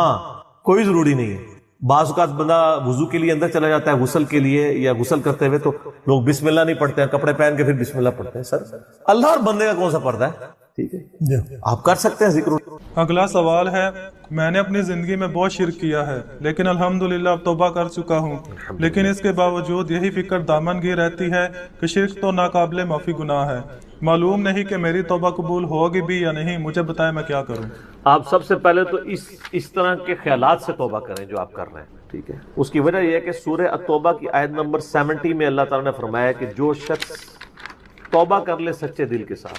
کوئی ضروری نہیں ہے۔ بعض اوقات بندہ وضو کے لیے اندر چلا جاتا ہے غسل کے لیے یا غسل کرتے ہوئے، تو لوگ بسم اللہ نہیں پڑھتے ہیں، کپڑے پہن کے پھر بسم اللہ پڑھتے ہیں۔ سر اللہ اور بندے کا کون سا پردہ ہے؟ ٹھیک ہے، آپ کر سکتے ہیں ذکر۔ اگلا سوال ہے، میں نے اپنی زندگی میں بہت شرک کیا ہے لیکن الحمدللہ اب توبہ کر چکا ہوں، لیکن اس کے باوجود یہی فکر دامن گیر رہتی ہے کہ شرک تو ناقابل معافی گناہ ہے، معلوم نہیں کہ میری توبہ قبول ہوگی بھی یا نہیں، مجھے بتائیں میں کیا کروں۔ آپ سب سے پہلے تو اس طرح کے خیالات سے توبہ کریں جو آپ کر رہے ہیں، ٹھیک ہے. اس کی وجہ یہ ہے کہ سورہ التوبہ کی آیت نمبر 70 میں اللہ تعالیٰ نے فرمایا کہ جو شخص توبہ کر لے سچے دل کے ساتھ،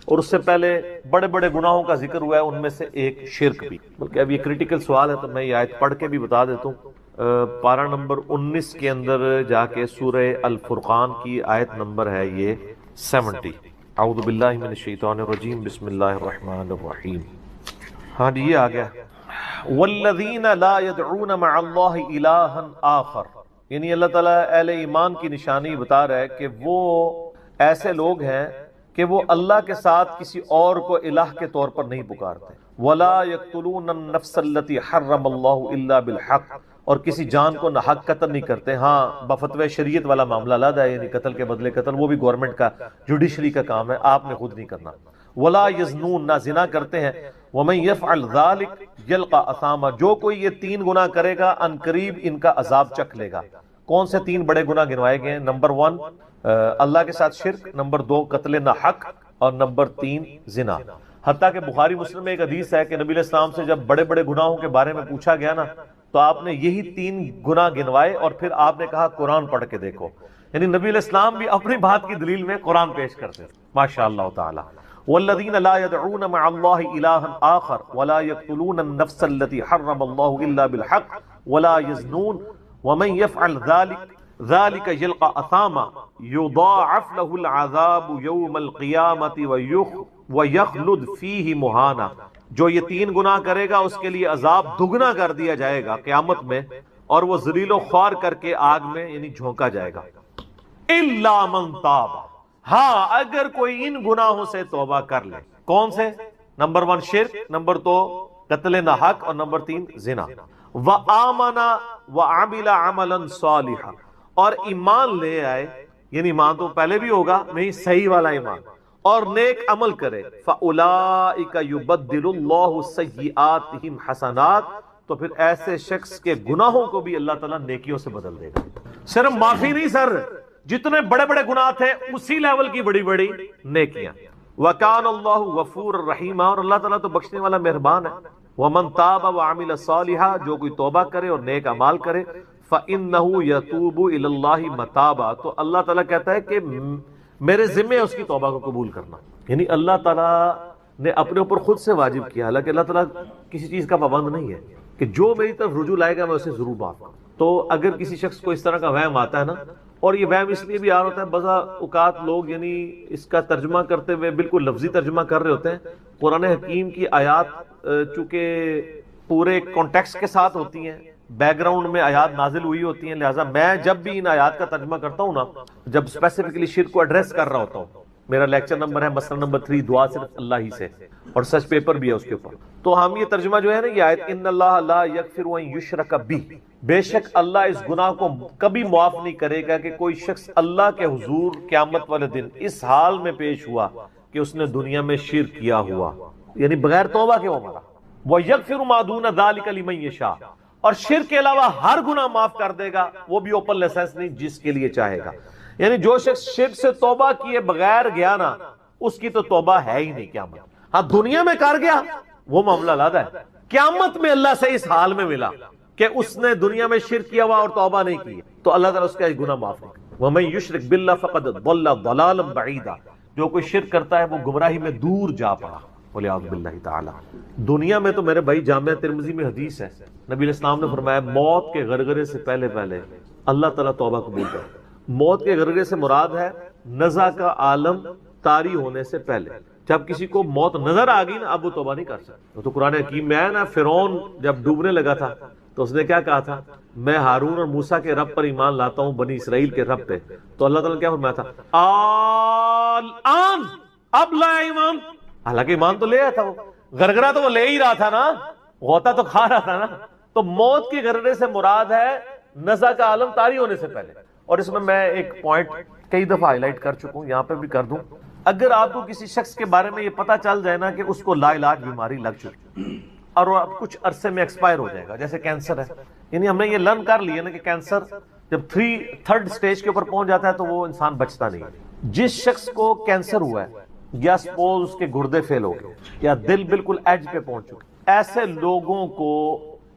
اور اس سے پہلے بڑے بڑے گناہوں کا ذکر ہوا ہے، ان میں سے ایک شرک بھی. بلکہ اب یہ کریٹیکل سوال ہے تو میں یہ آیت پڑھ کے بھی بتا دیتا ہوں. پارہ نمبر 19 کے اندر جا کے سورہ الفرقان کی آیت نمبر ہے یہ 70. اعوذ باللہ من الشیطان الرجیم، بسم اللہ الرحمن الرحیم. ہاں جی یہ آ گیا. والذین لا يدعون مع اللہ الہا آخر، یعنی اللہ تعالیٰ اہل ایمان کی نشانی بتا رہا ہے کہ وہ ایسے لوگ ہیں کہ وہ اللہ کے ساتھ کسی اور کو الہ کے طور پر نہیں پکارتے. ولا يقتلون النفس التي حرم اللہ الا بالحق، اور کسی جان کو ناحق قتل نہیں کرتے. ہاں بفتوی شریعت والا معاملہ علیحدہ ہے، یعنی قتل کے بدلے قتل، وہ بھی گورنمنٹ کا جوڈیشری کا کام ہے، آپ نے خود نہیں کرنا. ولا یزنون، نہ زنا کرتے ہیں. ومن یفعل ذلک یلقى اثاما، جو کوئی یہ 3 گناہ کرے گا ان قریب ان کا عذاب چکھ لے گا. کون سے 3 بڑے گناہ گنوائے گئے ہیں؟ نمبر 1 اللہ کے ساتھ شرک، نمبر 2 قتل ناحق، اور نمبر 3 زنا. حتیٰ کہ بخاری مسلم میں ایک حدیث ہے کہ نبی علیہ السلام سے جب بڑے بڑے گناہوں کے بارے میں پوچھا گیا نا تو آپ نے یہی 3 گناہ گنوائے، اور پھر آپ نے کہا قرآن پڑھ کے دیکھو. یعنی نبی علیہ السلام بھی اپنی بات کی دلیل میں قرآن پیش کرتے ہیں. ماشاء اللہ تعالی. والذین لا يدعون مع اللہ الہا آخر ولا يقتلون النفس التي حرم اللہ الا بالحق ولا يزنون ومن يفعل ذلك يلقى اثاما يضاعف له العذاب يوم القیامة ويخلد فيه مہانا. جو یہ 3 گناہ کرے گا اس کے لیے عذاب دگنا کر دیا جائے گا قیامت میں، اور وہ ذلیل و خوار کر کے آگ میں یعنی جھونکا جائے گا. الا من تاب، ہاں اگر کوئی ان گناہوں سے توبہ کر لے. کون سے؟ نمبر 1 شرک، نمبر 2 قتل ناحق، اور نمبر 3 زنا. وآمن وعمل عملا صالحا، اور ایمان لے آئے، یعنی ایمان تو پہلے بھی ہوگا نہیں، صحیح والا ایمان، اور نیک عمل کرے. فاولئک یبدل اللہ سیئاتہم حسنات، تو پھر ایسے شخص کے گناہوں کو بھی اللہ تعالیٰ نیکیوں سے بدل دے گا. صرف معافی نہیں سر، جتنے بڑے بڑے گناہ تھے اسی لیول کی بڑی بڑی نیکیاں. وکان اللہ غفور الرحیم، اور اللہ تعالیٰ تو بخشنے والا مہربان ہے. ومن تاب وعمل صالحا، جو کوئی توبہ کرے اور نیک اعمال کرے. فإنہ یتوب الی اللہ متابا، تو اللہ تعالیٰ کہتا ہے کہ میرے ذمہ ہے اس کی توبہ کو قبول کرنا. یعنی اللہ تعالیٰ نے اپنے اوپر خود سے واجب کیا، حالانکہ اللہ تعالیٰ کسی چیز کا پابند نہیں ہے کہ جو میری طرف رجوع لائے گا میں اسے ضرور معاف کروں. تو اگر کسی شخص کو اس طرح کا وہم آتا ہے نا، اور یہ وہم اس لیے بھی آ رہا ہوتا ہے، بعض اوقات لوگ یعنی اس کا ترجمہ کرتے ہوئے بالکل لفظی ترجمہ کر رہے ہوتے ہیں. قرآن حکیم کی آیات چونکہ پورے کانٹیکسٹ کے ساتھ ہوتی ہیں، بیک گراؤنڈ میں آیات نازل ہوئی ہوتی ہیں، لہٰذا میں جب بھی ان آیات کا ترجمہ کرتا ہوں نا، جب اسپیسیفکلی شرک کو ایڈریس کر رہا ہوتا ہوں، میرا لیکچر نمبر ہے مسئلہ نمبر 3 دعا صرف اللہ ہی سے، اور سچ پیپر بھی ہے اس کے اوپر. تو ہم یہ ترجمہ جو ہے نا یہ آیت ان اللہ لا یغفر ان یشرک بہ، بے شک اللہ اس گناہ کو کبھی معاف نہیں کرے گا کہ کوئی شخص اللہ کے حضور قیامت والے دن اس حال میں پیش ہوا کہ اس نے دنیا میں شرک کیا ہوا، یعنی بغیر توبہ کے وہ مرا. وَيَغْفِرُ مَا دُونَ ذَلِكَ لِمَن يَشَاءُ، اور شرک کے علاوہ ہر گناہ معاف کر دے گا، وہ بھی اوپن لائسنس نہیں، جس کے لیے چاہے گا. یعنی جو شخص شرک سے توبہ کیے بغیر گیا نا، اس کی تو توبہ ہے ہی نہیں قیامت. ہاں دنیا میں کر گیا وہ معاملہ علیحدہ ہے، قیامت میں اللہ سے اس حال میں ملا کہ اس نے دنیا میں شرک کیا ہوا اور توبہ نہیں کی، تو اللہ تعالیٰ اس کا گناہ معاف نہیں. وَمَن يُشْرِكْ بِاللَّهِ فَقَدْ ضَلَّ ضَلَالًا بَعِيدًا، جو کوئی شرک کرتا ہے وہ گمراہی میں دور جا پڑا. وَلِعَوْذُ بِاللَّهِ تَعَالَى. دنیا میں تو میرے بھائی جامعہ ترمذی میں حدیث ہے، نبی علیہ السلام نے فرمایا موت کے غرغرے سے پہلے اللہ تعالیٰ توبہ قبول کرے. موت کے غرغرے سے مراد ہے نزع کا عالم طاری ہونے سے پہلے. جب کسی کو موت نظر آ گئی نا اب وہ توبہ نہیں کر سکتا. تو قرآن حکیم میں ہے نا، فرعون جب ڈوبنے لگا تھا تو اس نے کیا کہا تھا، میں ہارون اور موسیٰ کے رب پر ایمان لاتا ہوں، بنی اسرائیل کے رب پہ. تو اللہ تعالیٰ نے کیا فرمایا تھا، الآن، اب لایا ایمان. حالانکہ ایمان تو لے آیا تھا، وہ غرغرہ تو وہ لے ہی رہا تھا نا، غوطہ تو کھا رہا تھا نا. تو موت کے غرغرے سے مراد ہے نزع کا عالم طاری ہونے سے پہلے. اور اس میں ایک پوائنٹ کئی دفعہ ہائی لائٹ کر چکا ہوں، یہاں پہ بھی کر دوں. اگر آپ کو کسی شخص کے بارے میں یہ پتا چل جائے نا کہ اس کو لا علاج بیماری لگ چکی اور وہ اب کچھ عرصے میں ایکسپائر ہو جائے گا، جیسے کینسر ہے، یعنی ہم نے یہ لرن کر لیا نا کہ کینسر جب 3rd سٹیج کے اوپر پہنچ جاتا ہے تو وہ انسان بچتا نہیں. جس شخص کو کینسر ہوا ہے یا سپوز اس کے گردے فیل ہو گئے یا دل بالکل ایج پہ پہنچ چکے، ایسے لوگوں کو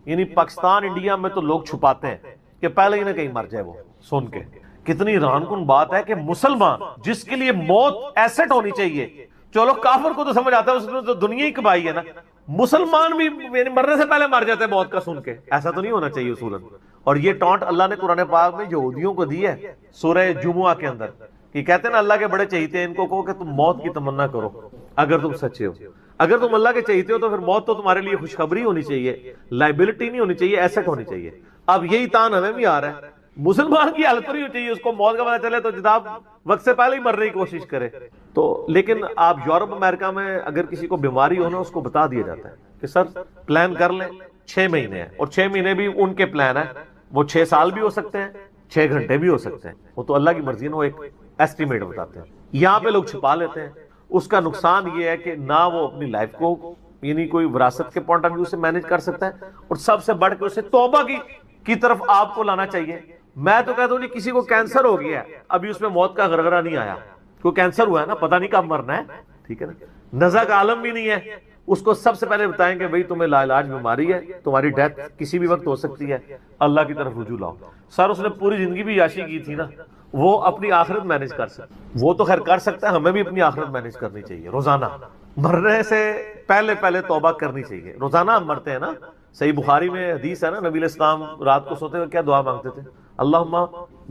یعنی پاکستان انڈیا میں تو لوگ چھپاتے ہیں کہ پہلے ہی نہ کہیں مر جائے وہ سن کے. کتنی حیران کن بات ہے کہ مسلمان جس کے لیے موت ایسٹ ہونی چاہیے, چلو کافر کو تو سمجھ آتا ہے, اس نے تو دنیا ہی کمائی ہے نا, مسلمان بھی مرنے سے پہلے مر جاتے ہیں موت کا سن کے. ایسا تو نہیں ہونا چاہیے اصولاً. اور یہ ٹانٹ اللہ نے قرآن پاک میں یہودیوں کو دی ہے سورہ جمعہ کے اندر, کہ کہتے ہیں نا اللہ کے بڑے چہیتے ہیں, ان کو کہو کہ تم موت کی تمنا کرو اگر تم سچے ہو. اگر تم اللہ کے چہیتے ہو تو پھر موت تو تمہارے لیے خوشخبری ہونی چاہیے, لائبلٹی نہیں ہونی چاہیے, ایسٹ ہونی چاہیے. اب یہی تان ہمیں بھی آ رہا ہے, مسلمان کی حالت نہیں ہونی چاہیے, اس کو موت کا پتہ چلے تو جناب وقت سے پہلے ہی مرنے کی کوشش کرے. تو لیکن آپ یورپ امریکہ میں اگر کسی کو بیماری ہو نا, اس کو بتا دیا جاتا ہے کہ سر پلان کر لیں 6 مہینے ہیں, اور 6 مہینے بھی ان کے پلان ہے, وہ 6 سال بھی ہو سکتے ہیں, 6 گھنٹے بھی ہو سکتے ہیں, وہ تو اللہ کی مرضی ہے, وہ ایک ایسٹیمیٹ بتاتے ہیں. یہاں پہ لوگ چھپا لیتے ہیں. اس کا نقصان یہ ہے کہ نہ وہ اپنی لائف کو یعنی کوئی وراثت کے پوائنٹ آف ویو سے مینج کر سکتا ہے, اور سب سے بڑھ کے اسے توبہ کی طرف آپ کو لانا چاہیے. میں تو کہتا ہوں جی کسی کو کینسر ہو گیا ہے, ابھی اس میں موت کا غرغرہ نہیں آیا, کوئی کینسر ہوا ہے نا, پتہ نہیں کب مرنا ہے, ٹھیک ہے نا, نزع کا عالم بھی نہیں ہے, اس کو سب سے پہلے بتائیں کہ بھئی تمہیں لا علاج بیماری ہے, تمہاری ڈیتھ کسی بھی وقت ہو سکتی ہے, اللہ کی طرف رجوع لاؤ. سر اس نے پوری زندگی بھی عیاشی کی تھی نا, وہ اپنی آخرت مینج کر سکتا, وہ تو خیر کر سکتا ہے, ہمیں بھی اپنی آخرت مینج کرنی چاہیے. روزانہ مرنے سے پہلے توبہ کرنی چاہیے. روزانہ ہم مرتے ہیں نا, صحیح بخاری میں حدیث ہے نا, نبی علیہ السلام رات کو سوتے ہوئے کیا دعا مانگتے تھے؟ اللہم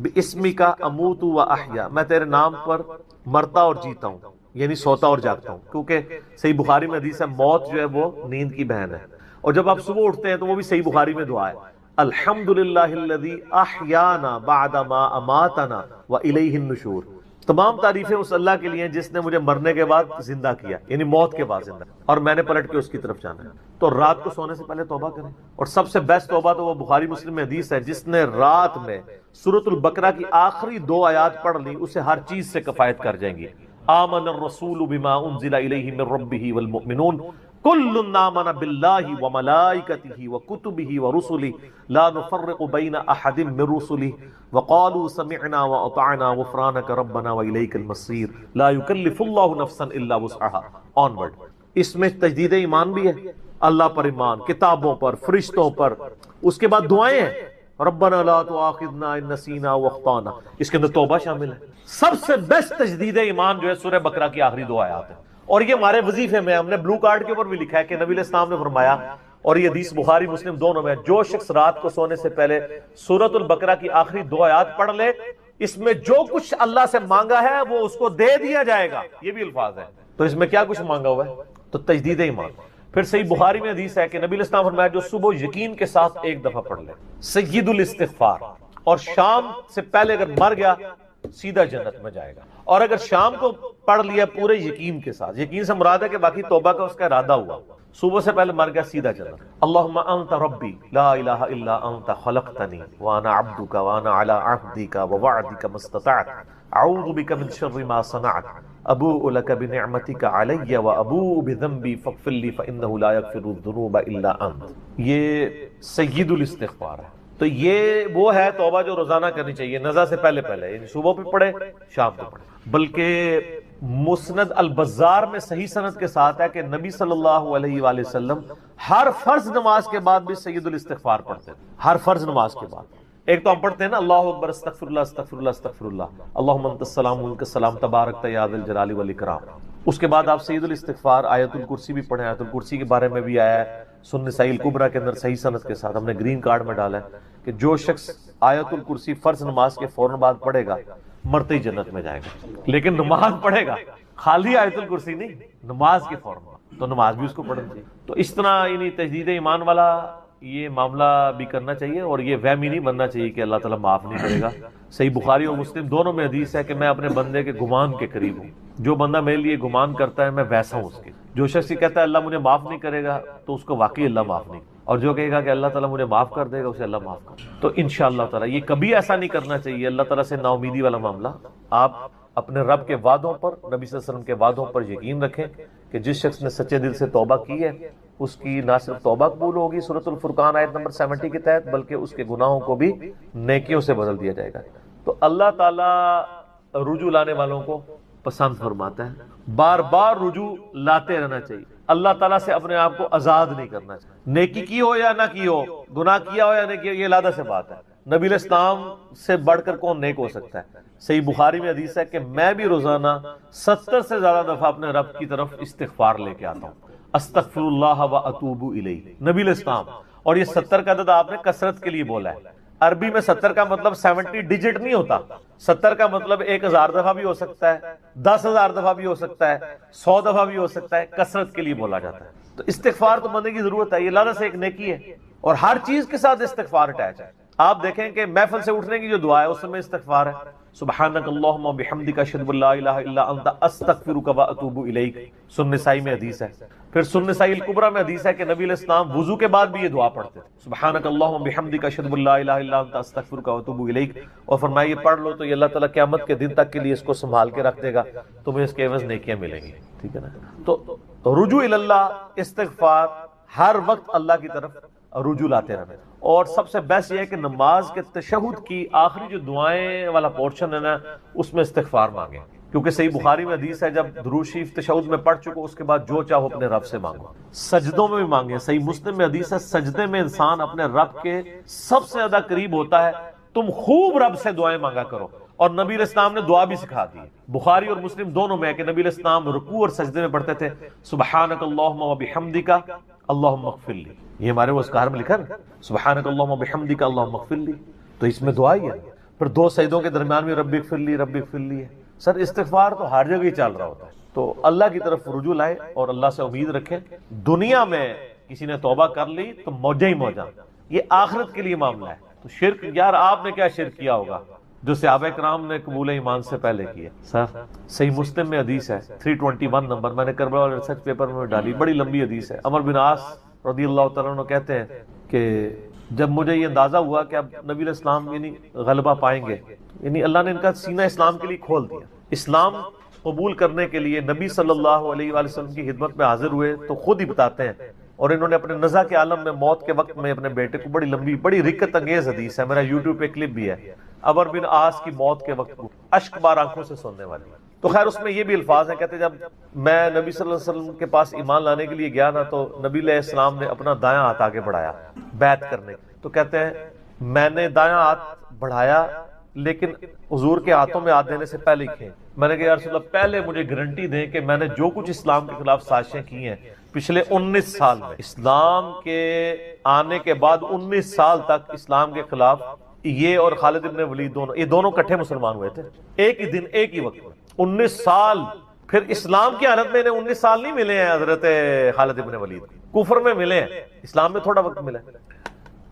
باسمک اموت و احیا, میں تیرے نام پر مرتا اور جیتا ہوں, یعنی سوتا اور جاگتا ہوں. کیونکہ صحیح بخاری میں حدیث ہے موت جو ہے وہ نیند کی بہن ہے. اور جب آپ صبح اٹھتے ہیں تو وہ بھی صحیح بخاری میں دعا ہے, الحمدللہ الذی احیانا بعد ما اماتنا والیہ النشور. تمام تعریفیں اس اللہ کے لیے ہیں جس نے مجھے مرنے کے بعد زندہ کیا, یعنی موت کے بعد زندہ, اور میں نے پلٹ کے اس کی طرف جانا ہے. تو رات کو سونے سے پہلے توبہ کریں, اور سب سے بیسٹ توبہ تو وہ بخاری مسلم میں حدیث ہے, جس نے رات میں سورۃ البقرہ کی آخری 2 آیات پڑھ لی, اسے ہر چیز سے کفایت کر جائیں گی. آمن الرسول بما انزل الیہ من ربہ والمؤمنون کل آمن باللہ وملائکتہ وکتبہ ورسلہ لا نفرق بین احد من رسلہ وقالوا سمعنا واطعنا غفرانک ربنا والیک المصیر لا یکلف اللہ نفسا الا وسعها. آنورڈ. اس میں تجدید ایمان بھی ہے, اللہ پر ایمان, کتابوں پر, فرشتوں پر. اس کے بعد دعائیں ہیں, ربنا لا تؤاخذنا ان نسینا واخطانا, اس کے اندر توبہ شامل ہے. سب سے بیسٹ تجدید ایمان جو ہے سورہ بقرہ کی آخری 2 آیات ہیں, اور یہ ہمارے وظیفے میں ہم نے بلو کارڈ کے اوپر بھی لکھا ہے کہ نبی علیہ السلام نے فرمایا, اور یہ حدیث بخاری مسلم دونوں میں, جو شخص رات کو سونے سے پہلے سورۃ البقرہ کی آخری 2 آیات پڑھ لے, اس میں جو کچھ اللہ سے مانگا ہے وہ اس کو دے دیا جائے گا. یہ بھی الفاظ ہے. تو اس میں کیا کچھ مانگا ہوا ہے؟ تو تجدید ایمان. پھر صحیح بخاری میں حدیث ہے کہ نبی علیہ السلام فرمایا جو صبح یقین کے ساتھ ایک دفعہ پڑھ لے سید الاستغفار, اور شام سے پہلے اگر مر گیا سیدھا جنت میں جائے گا. اور اگر شام کو پڑھ لیا پورے یقین کے ساتھ, یقین سے مراد ہے کہ باقی توبہ کا اس کا ارادہ ہوا, صبح سے پہلے مر گیا سیدھا جنت. اللہم انت ربی لا الہ الا انت خلقتنی وانا عبدک وانا علی عہدک ووعدک ما استطعت اعوذ بک من شر ما صنعت ابوء لک بنعمتک علی وابوء بذنبی فاغفر لی فانہ لا یغفر الذنوب الا انت. یہ سید الاستغفار ہے. تو یہ وہ ہے توبہ جو روزانہ کرنی چاہیے, نزع سے پہلے, یعنی صبح بھی پڑھے شام کو پڑھے. بلکہ مسند البزار میں صحیح سند کے ساتھ ہے کہ نبی صلی اللہ علیہ وآلہ وسلم ہر فرض نماز کے بعد بھی سید الاستغفار پڑھتے ہیں. ہر فرض نماز کے بعد ایک تو ہم پڑھتے ہیں نا اللہ اکبر استغفر اللہ استغفر اللہ استغفر اللہ اللہم انت السلام منک السلام تبارک یا ذا الجلال والاکرام. اس کے بعد آپ سید الاستغفار آیت الکرسی بھی پڑھیں. آیت الکرسی کے بارے میں بھی آیا ہے سنن نسائی الکبریٰ کے اندر صحیح سند کے ساتھ, ہم نے گرین کارڈ میں ڈالا ہے کہ جو شخص آیت الکرسی فرض نماز کے فوراً بعد پڑھے گا مرتے ہی جنت میں جائے گا. لیکن نماز پڑھے گا, خالی آیت الکرسی نہیں, نماز کے فوراً بعد, تو نماز بھی اس کو پڑھنی چاہیے. تو اس طرح یعنی تجدید ایمان والا یہ معاملہ بھی کرنا چاہیے, اور یہ وہمی نہیں بننا چاہیے کہ اللہ تعالیٰ معاف نہیں کرے گا. صحیح بخاری اور مسلم دونوں میں حدیث ہے کہ میں اپنے بندے کے گمان کے قریب ہوں, جو بندہ میرے لیے گمان کرتا ہے میں ویسا ہوں اس کے. جو شخص یہ کہتا ہے اللہ مجھے معاف نہیں کرے گا تو اس کو واقعی اللہ معاف نہیں, اور جو کہے گا کہ اللہ تعالیٰ مجھے معاف کر دے گا اسے اللہ معاف کر. تو انشاءاللہ تعالیٰ یہ کبھی ایسا نہیں کرنا چاہیے اللہ تعالیٰ سے نا امیدی والا معاملہ. آپ اپنے رب کے وعدوں پر, نبی صلی اللہ علیہ وسلم کے وعدوں پر یقین رکھیں کہ جس شخص نے سچے دل سے توبہ کی ہے اس کی نہ صرف توبہ قبول ہوگی سورۃ الفرقان آیت نمبر 70 کے تحت, بلکہ اس کے گناہوں کو بھی نیکیوں سے بدل دیا جائے گا. تو اللہ تعالیٰ رجوع لانے والوں کو پسند فرماتا ہے, بار بار رجوع لاتے رہنا چاہیے. اللہ تعالیٰ سے اپنے آپ کو آزاد نہیں کرنا چاہیے. نیکی کی ہو یا نہ کی ہو، گناہ کیا ہو یا نہیں کیا، یہ علیحدہ سے بات ہے. نبی علیہ السلام سے بڑھ کر کون نیک ہو سکتا ہے؟ صحیح بخاری میں حدیث ہے کہ میں بھی روزانہ 70 سے زیادہ دفعہ اپنے رب کی طرف استغفار لے کے آتا ہوں. استغفر اللہ و اتوب الیہ، نبی علیہ السلام. اور یہ 70 کا عدد آپ نے کثرت کے لیے بولا ہے. عربی میں 70 کا مطلب 70 ڈیجٹ نہیں ہوتا. 70 کا مطلب 1000 دفعہ بھی ہو سکتا ہے، 10,000 دفعہ بھی ہو سکتا ہے، 100 دفعہ بھی ہو سکتا ہے. کثرت کے لیے بولا جاتا ہے. تو استغفار تو بندے کی ضرورت ہے، یہ اللہ سے ایک نیکی ہے. اور ہر چیز کے ساتھ استغفار اٹیچ ہے. آپ دیکھیں کہ محفل سے اٹھنے کی جو دعا ہے اس میں استغفار ہے. سبحانک اللہم وبحمدک اشہد ان لا الہ الا انت استغفرک واتوب الیک، سنن نسائی میں حدیث ہے. پھر سنن نسائی الکبریٰ میں حدیث ہے کہ نبی علیہ السلام وضو کے بعد بھی یہ دعا پڑھتے تھے، سبحانک اللہم وبحمدک اشہد ان لا الہ الا انت استغفرک واتوب الیک. اور فرمایا یہ پڑھ لو تو یہ اللہ تعالیٰ قیامت کے دن تک کے لیے اس کو سنبھال کے رکھ دے گا، تمہیں اس کے عوض نیکیاں ملیں گی. ٹھیک ہے نا؟ تو رجوع اللہ، استغفار، ہر وقت اللہ کی طرف رجوع لاتے رہنا. اور سب سے بیسٹ یہ ہے کہ نماز کے تشہد کی آخری جو دعائیں والا پورشن ہے نا، اس میں استغفار مانگیں. کیونکہ صحیح بخاری میں حدیث ہے جب درود شریف تشہد میں پڑھ چکو اس کے بعد جو چاہو اپنے رب سے مانگو. سجدوں میں بھی مانگیں. صحیح مسلم میں حدیث ہے سجدے میں انسان اپنے رب کے سب سے زیادہ قریب ہوتا ہے. تم خوب رب سے دعائیں مانگا کرو. اور نبی علیہ السلام نے دعا بھی سکھا دی. بخاری اور مسلم دونوں میں ہے کہ نبی علیہ السلام رکوع اور سجدے میں پڑھتے تھے سبحانک اللہم وبحمدک اللہم اغفر لی. یہ ہمارے وہ اذکار میں لکھا نا، سبحانک اللہم وبحمدک اللہم اغفر لی. تو اس میں دعا ہی ہے. پھر 2 سجدوں کے درمیان میں رب اغفر لی رب اغفر لی ہے. سر استغفار تو ہر جگہ ہی چل رہا ہوتا ہے. تو اللہ کی طرف رجوع لائے اور اللہ سے امید رکھیں. دنیا میں کسی نے توبہ کر لی تو موجہ ہی موجہ. یہ آخرت کے لیے معاملہ ہے. تو شرک، یار آپ نے کیا شرک کیا ہوگا جو صحابہ کرام نے قبول ایمان سے پہلے کیا؟ سر صحیح مسلم میں حدیث ہے 321 نمبر، میں نے کربلا والے ریسرچ پیپر میں ڈالی، بڑی لمبی حدیث ہے. عمر بن عاص رضی اللہ تعالیٰ عنہ کہتے ہیں کہ جب مجھے یہ اندازہ ہوا کہ اب نبی علیہ السلام یعنی غلبہ پائیں گے، یعنی اللہ نے ان کا سینہ اسلام کے لیے کھول دیا. اسلام قبول کرنے کے لیے نبی صلی اللہ علیہ وآلہ وسلم کی خدمت میں حاضر ہوئے تو خود ہی بتاتے ہیں. اور انہوں نے اپنے نزع کے عالم میں موت کے وقت میں اپنے بیٹے کو، بڑی لمبی بڑی رکت انگیز حدیث ہے، میرا یوٹیوب پہ کلپ بھی ہے، عمر بن عاص کی موت کے وقت اشک بار آنکھوں سے سننے والی. تو خیر اس میں یہ بھی الفاظ ہیں، کہتے جب میں نبی صلی اللہ علیہ وسلم کے پاس ایمان لانے کے لیے گیا نا تو نبی علیہ السلام نے اپنا دایاں ہاتھ آگے بڑھایا بیعت کرنے. تو کہتے ہیں میں نے دایاں ہاتھ بڑھایا لیکن حضور کے ہاتھوں میں ہاتھ دینے سے پہلے کھیں. میں نے کہا یا رسول اللہ پہلے مجھے گارنٹی دیں کہ میں نے جو کچھ اسلام کے خلاف سازشیں کی ہیں پچھلے 19 سال میں، اسلام کے آنے کے بعد 19 سال تک اسلام کے خلاف یہ اور خالد ابن ولید دونوں کٹھے مسلمان ہوئے تھے ایک ہی دن ایک ہی وقت میں 19 سال. پھر اسلام کی حالت میں انہیں 19 سال نہیں ملے ہیں حضرت خالد ابن ولید، کفر میں ملے ہیں، اسلام میں تھوڑا وقت ملا.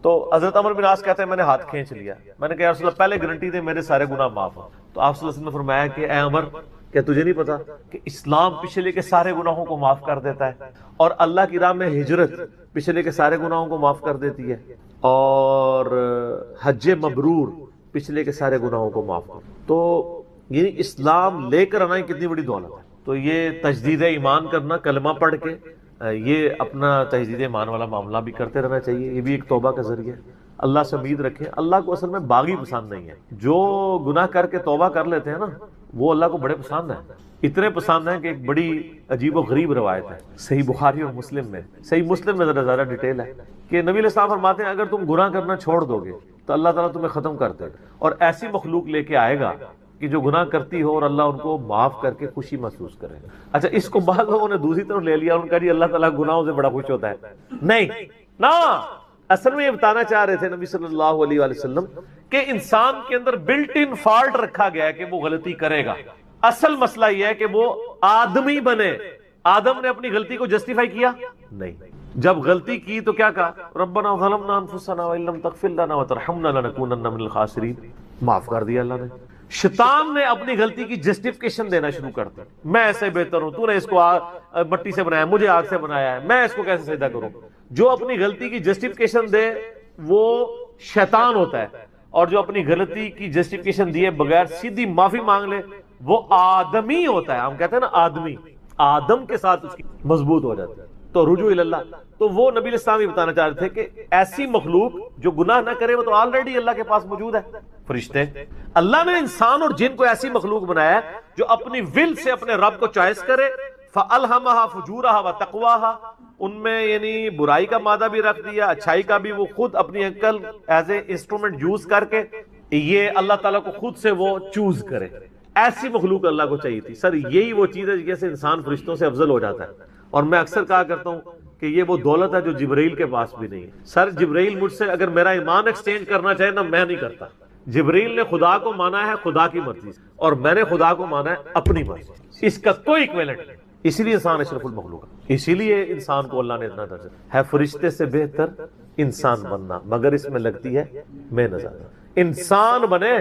تو حضرت عمر بن عاص کہتے ہیں میں نے ہاتھ کھینچ لیا. میں نے کہا یا رسول اللہ پہلے گارنٹی دے میرے سارے گناہ معاف ہوں. تو آپ صلی اللہ علیہ وسلم نے فرمایا کہ اے عمر کیا تجھے نہیں پتا کہ اسلام پچھلے کے سارے گناہوں کو معاف کر دیتا ہے، اور اللہ کی راہ میں ہجرت پچھلے کے سارے گناہوں کو معاف کر دیتی ہے، اور حج مبرور پچھلے کے سارے گناہوں کو معاف کر. تو یعنی اسلام لے کر آنا کتنی بڑی دولت ہے. تو یہ تجدید ایمان کرنا، کلمہ پڑھ کے یہ اپنا تجدید ایمان والا معاملہ بھی کرتے رہنا چاہیے. یہ بھی ایک توبہ کا ذریعہ ہے. اللہ سے امید رکھیں. اللہ کو اصل میں باغی پسند نہیں ہے. جو گناہ کر کے توبہ کر لیتے ہیں نا وہ اللہ کو بڑے پسند ہیں. اتنے پسند ہیں کہ ایک بڑی عجیب و غریب روایت ہے صحیح بخاری اور مسلم میں. صحیح مسلم میں ذرا زیادہ ڈیٹیل ہے کہ نبی علیہ السلام فرماتے ہیں اگر تم گناہ کرنا چھوڑ دو گے تو اللہ تعالیٰ تمہیں ختم کر دے گا، اور ایسی مخلوق لے کے آئے گا کہ جو گناہ کرتی ہو اور اللہ ان کو معاف کر کے خوشی محسوس کرے. اچھا اس کو بعض لوگوں نے دوسری طرف لے لیا، ان کا جی اللہ تعالیٰ گناہوں سے بڑا خوش ہوتا ہے. نہیں نا، اصل میں یہ بتانا چاہ رہے تھے نبی صلی اللہ علیہ وآلہ وسلم کہ انسان کے اندر بلٹ ان فالٹ رکھا گیا ہے کہ وہ غلطی کرے گا. اصل مسئلہ یہ ہے کہ وہ آدمی بنے. آدم نے اپنی غلطی کو جسٹیفائی کیا نہیں. جب غلطی کی تو کیا کہا ربنا ظلمنا انفسنا وان لم تغفر لنا وترحمنا لنکونن من الخاسرین. معاف کر دیا اللہ نے. شیطان نے اپنی غلطی کی جسٹیفیکیشن دینا شروع کر دی. میں ایسے بہتر ہوں، تو نے اس کو مٹی سے بنایا، مجھے آگ سے بنایا ہے، میں اس کو کیسے سجدہ کروں. جو اپنی غلطی کی جسٹیفیکیشن دے وہ شیطان ہوتا ہے، اور جو اپنی غلطی کی جسٹیفیکیشن دیے بغیر سیدھی معافی مانگ لے وہ آدمی ہوتا ہے. ہم کہتے ہیں نا آدمی، آدم کے ساتھ اس کی مضبوط ہو جاتا ہے. تو رجوع اللہ. تو وہ نبی علیہ السلام یہ بتانا چاہ رہے تھے کہ ایسی مخلوق جو گناہ نہ کرے وہ تو آلریڈی اللہ کے پاس موجود ہے. فرشتے، اللہ نے انسان اور جن کو ایسی مخلوق بنایا ہے جو اپنی ول سے اپنے رب کو چوائس کرے، فَأَلْهَمَهَا فُجُورَهَا وَتَقْوَاهَا، ان میں یعنی برائی کا مادہ بھی رکھ دیا، اچھائی کا بھی، وہ خود اپنی عقل ایز اے انسٹرومنٹ یوز کر کے یہ اللہ تعالیٰ کو خود سے وہ چوز کرے۔ ایسی مخلوق اللہ کو چاہیے تھی۔ سر یہی وہ چیز ہے جیسے انسان فرشتوں سے افضل ہو جاتا ہے، اور میں اکثر کہا کرتا ہوں کہ یہ وہ دولت ہے جو جبرائیل کے پاس بھی نہیں ہے۔ سر جبرائیل مجھ سے اگر میرا ایمان ایکسچینج کرنا چاہے نا، میں نہیں کرتا۔ جبرائیل نے خدا کو مانا ہے خدا کی مرضی سے، اور میں نے خدا کو مانا ہے اپنی مرضی سے، اس کا کوئی ایکویلنٹ نہیں۔ اسی لیے انسان اشرف المخلوق ہے، اسی لیے انسان کو اللہ نے اتنا درجہ ہے فرشتے سے بہتر انسان بننا، مگر اس میں لگتی ہے محنت زیادہ۔ انسان بنے،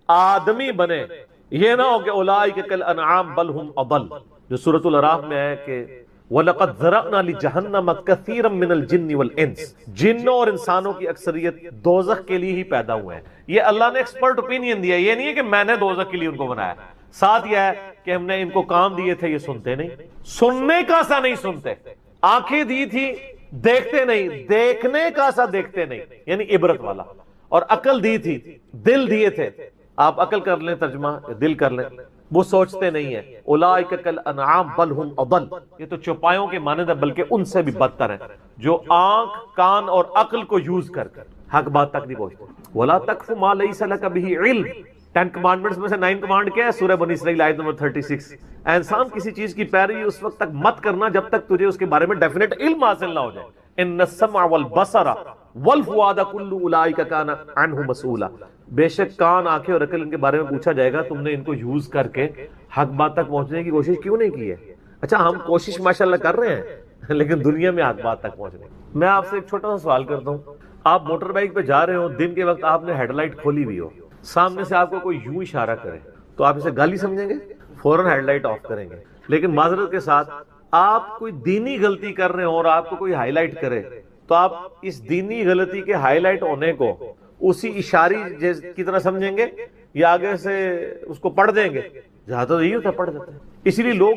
آدمی بنے، یہ نہ ہو کہ اولئک کالانعام بل ہم اضل، جو سورۃ الاعراف میں ہے کہ وَلَقَدْ ذَرَأْنَا لِجَهَنَّمَ كَثِيرًا مِنَ الْجِنِّ وَالْإِنسِ، جنوں اور انسانوں کی اکثریت دوزخ کے لیے ہی پیدا ہوئے ہیں۔ یہ اللہ نے ایکسپرٹ اوپینین دیا، یہ نہیں ہے کہ میں نے دوزخ کے لیے ان کو بنایا۔ ساتھ یہ ہے کہ ہم نے ان کو کام دیے تھے، یہ سنتے نہیں، سننے کا سا نہیں سنتے، آنکھیں دی تھی دیکھتے نہیں، دیکھنے کا سا دیکھتے نہیں، یعنی عبرت والا، اور عقل دی تھی، دل دیے تھے، آپ عقل کر لیں ترجمہ، دل کر لیں، وہ سوچتے نہیں ہیں۔ اولئک کالانعام بل ہم اضل، یہ تو چوپایوں کے مانند ہے، بلکہ ان سے بھی بدتر ہیں، جو آنکھ، کان اور عقل کو یوز کر حق بات تک نہیں پہنچتے۔ ولا تقف ما لیس لک بہ علم، 10 کمانڈمنٹس میں سے 9 کمانڈ کیا ہے؟ سورہ بنی اسرائیل آیت نمبر 36۔ اے انسان، کسی چیز کی پیروی اس وقت تک مت کرنا جب تک تجھے اس کے بارے میں ڈیفینیٹ علم حاصل نہ ہو جائے۔ ان السمع والبصر والفؤاد کل اولئک کان عنہ مسئولا، بے شک کان، آنکھیں اور عقل ان کے بارے میں پوچھا جائے گا، تم نے ان کو یوز کر کے حق بات تک پہنچنے کی کوشش کیوں نہیں کی ہے؟ اچھا ہم کوشش ماشاءاللہ کر رہے ہیں، لیکن دنیا میں حق بات تک پہنچنے۔ میں آپ سے ایک چھوٹا سا سوال کرتا ہوں، آپ موٹر بائک پہ جا رہے ہو، دن کے وقت آپ نے ہیڈ لائٹ کھولی ہوئی ہو، سامنے سے آپ کو کوئی یوں اشارہ کرے تو آپ اسے گالی سمجھیں گے؟ فوراً ہیڈ لائٹ آف کریں گے۔ لیکن معذرت کے ساتھ آپ کوئی دینی غلطی کر رہے ہو اور آپ کو کوئی ہائی لائٹ کرے تو آپ اس دینی غلطی کے ہائی لائٹ ہونے کو اسی اشاری کی طرح سمجھیں گے یا آگے سے اس کو پڑھ دیں گے؟ جہاں تو یہی ہوتا ہے، پڑھ دیتے ہیں۔ اسی لیے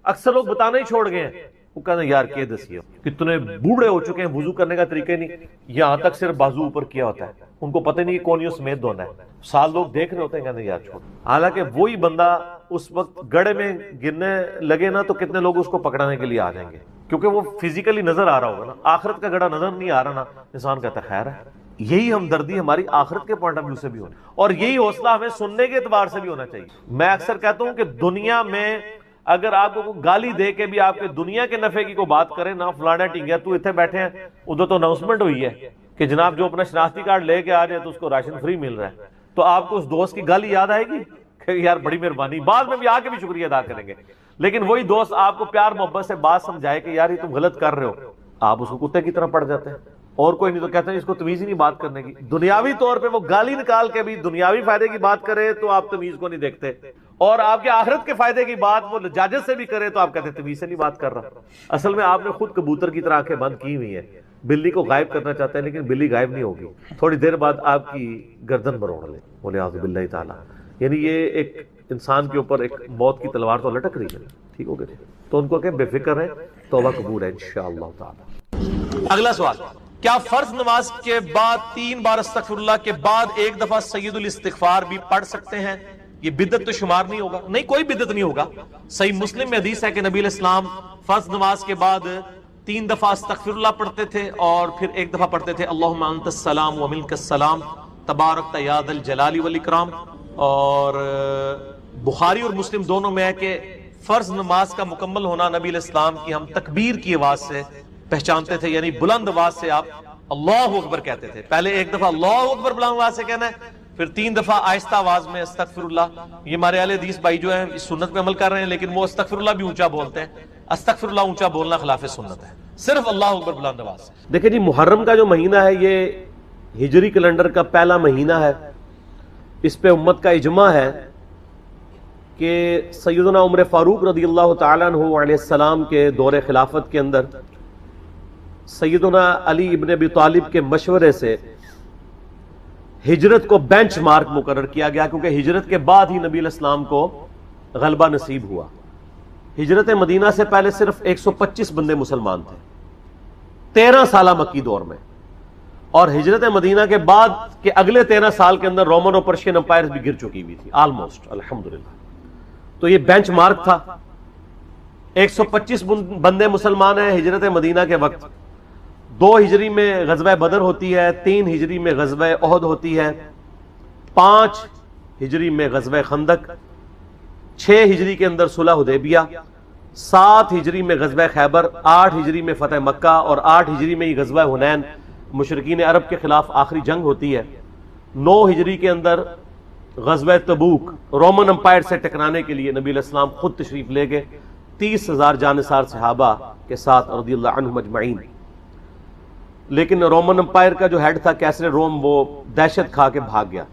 اکثر لوگ بتانا ہی چھوڑ گئے ہیں، وہ کہتے ہیں یار کہ دسیو کتنے بوڑھے ہو چکے ہیں، وضو کرنے کا طریقہ نہیں، یہاں تک صرف بازو اوپر کیا ہوتا ہے، ان کو پتہ نہیں کہ کون سمیت دھونا ہے۔ سال لوگ دیکھ رہے ہوتے ہیں، کہتے ہیں یار چھوڑ۔ حالانکہ وہی بندہ اس وقت گڑھے میں گرنے لگے نا تو کتنے لوگ اس کو پکڑانے کے لیے آ جائیں گے، کیونکہ وہ فزیکلی نظر آ رہا ہوگا نا۔ آخرت کا گڑھا نظر نہیں آ رہا نا، انسان کہتا ہے خیر ہے۔ یہی ہمدردی ہماری آخرت کے پوائنٹ آف ویو سے بھی ہونی، اور یہی حوصلہ ہمیں سننے کے اعتبار سے بھی ہونا چاہیے۔ میں اکثر کہتا ہوں کہ دنیا میں اگر آپ کو گالی دے کے بھی آپ کے دنیا کے نفع کی کوئی بات کرے نا، فلانا ٹنگیا تو اتنے بیٹھے ہیں، ادھر تو اناؤنسمنٹ ہوئی ہے کہ جناب جو اپنا شناختی کارڈ لے کے آ جائے تو اس کو راشن فری مل رہا ہے، تو آپ کو اس دوست کی گالی یاد آئے گی کہ یار بڑی مہربانی، بعد میں بھی آ کے بھی شکریہ ادا کریں گے۔ لیکن وہی دوست آپ کو پیار محبت سے بات سمجھائے کہ یار یہ تم غلط کر رہے ہو، آپ اس کو کتے کی طرح پڑ جاتے ہیں، اور کوئی نہیں تو کہتے ہیں اس کو تمیز ہی نہیں بات کرنے کی۔ دنیاوی طور پہ وہ گالی نکال کے بھی دنیاوی فائدے کی بات کرے تو آپ تمیز کو نہیں دیکھتے، اور آپ کے آخرت کے فائدے کی بات وہ لجاجت سے بھی کرے تو آپ کہتے ہیں تمیز سے نہیں بات کر رہا۔ اصل میں آپ نے خود کبوتر کی طرح آنکھیں بند کی ہوئی ہیں، بلی کو غائب کرنا چاہتے ہیں لیکن بلی غائب نہیں ہوگی، تھوڑی دیر بعد آپ کی گردن مروڑ لے، بولے اعوذ باللہ تعالیٰ۔ یعنی یہ ایک انسان کے اوپر ایک موت کی تلوار تو لٹک رہی ہے، ٹھیک ہو گیا؟ تو ان کو کہ بے فکر رہیں، توبہ قبول ہے انشاءاللہ تعالیٰ۔ اگلا سوال، کیا فرض نماز کے بعد 3 بار استغفر اللہ کے بعد ایک دفعہ سید الاستغفار بھی پڑھ سکتے ہیں؟ یہ بدعت تو شمار نہیں ہوگا؟ نہیں، کوئی بدعت نہیں ہوگا۔ صحیح مسلم میں حدیث ہے کہ نبی علیہ السلام فرض نماز کے بعد 3 دفعہ استغفر اللہ پڑھتے تھے اور پھر ایک دفعہ پڑھتے تھے اللہم انت السلام و منک السلام تبارکت یا ذا الجلال والاکرام۔ اور بخاری اور مسلم دونوں میں ہے کہ فرض نماز کا مکمل ہونا نبی علیہ السلام کی ہم تکبیر کی آواز سے پہچانتے تھے، یعنی بلند آواز سے آپ اللہ اکبر کہتے تھے۔ پہلے ایک دفعہ اللہ اکبر بلند آواز سے کہنا ہے، پھر 3 دفعہ آہستہ آواز میں استغفر اللہ۔ یہ ہمارے اہل حدیث بھائی جو ہیں اس سنت پہ عمل کر رہے ہیں، لیکن وہ استغفر اللہ بھی اونچا بولتے ہیں۔ استغفر اللہ اونچا بولنا خلاف سنت ہے، صرف اللہ اکبر بلند آواز سے۔ دیکھیں جی، محرم کا جو مہینہ ہے یہ ہجری کیلنڈر کا پہلا مہینہ ہے، اس پہ امت کا اجماع ہے کہ سیدنا عمر فاروق رضی اللہ تعالیٰ عنہ علیہ السلام کے دور خلافت کے اندر سیدنا علی ابن ابی طالب کے مشورے سے ہجرت کو بینچ مارک مقرر کیا گیا، کیونکہ ہجرت کے بعد ہی نبی علیہ السلام کو غلبہ نصیب ہوا۔ ہجرت مدینہ سے پہلے صرف 125 بندے مسلمان تھے 13 سالہ مکی دور میں، اور ہجرت مدینہ کے بعد کے اگلے 13 سال کے اندر رومن اور پرشین امپائرز بھی گر چکی ہوئی تھی آلموسٹ، الحمدللہ۔ تو یہ بینچ مارک تھا، 125 بندے مسلمان ہیں ہجرت مدینہ کے وقت. 2 ہجری میں غزوہ بدر ہوتی ہے, 3 ہجری میں غزوہ احد ہوتی ہے, 5 ہجری میں غزوہ خندق, 6 ہجری کے اندر صلح حدیبیہ, 7 ہجری میں غزوہ خیبر, 8 ہجری میں فتح مکہ اور 8 ہجری میں ہی غزوہ حنین مشرکین عرب کے خلاف آخری جنگ ہوتی ہے. 9 ہجری کے اندر غزوہ تبوک رومن امپائر سے ٹکرانے کے لیے نبی علیہ السلام خود تشریف لے گئے 30,000 جانثار صحابہ کے ساتھ رضی اللہ عنہم اجمعین. لیکن رومن امپائر کا جو ہیڈ تھا کیسر روم, وہ دہشت کھا کے بھاگ گیا.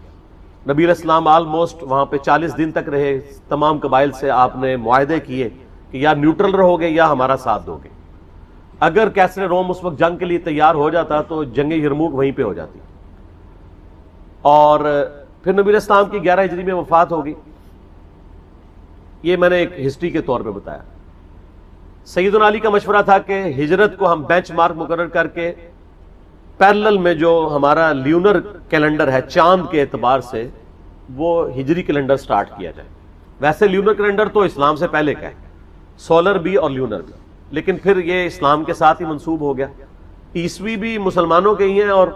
نبی علیہ السلام آلموسٹ وہاں پہ 40 دن تک رہے. تمام قبائل سے آپ نے معاہدے کیے کہ یا نیوٹرل رہو گے یا ہمارا ساتھ دو گے. اگر کیسر روم اس وقت جنگ کے لیے تیار ہو جاتا تو جنگ یرموک وہیں پہ ہو جاتی. اور پھر نبی علیہ السلام کی 11 ہجری میں وفات ہوگی. یہ میں نے ایک ہسٹری کے طور پہ بتایا. سیدنا علی کا مشورہ تھا کہ ہجرت کو ہم بینچ مارک مقرر کر کے پیرلل میں جو ہمارا لیونر کیلنڈر ہے چاند کے اعتبار سے وہ ہجری کیلنڈر سٹارٹ کیا جائے. ویسے لیونر کیلنڈر تو اسلام سے پہلے کا ہے, سولر بھی اور لیونر بھی, لیکن پھر یہ اسلام کے ساتھ ہی منسوب ہو گیا. عیسوی بھی مسلمانوں کے ہی ہیں اور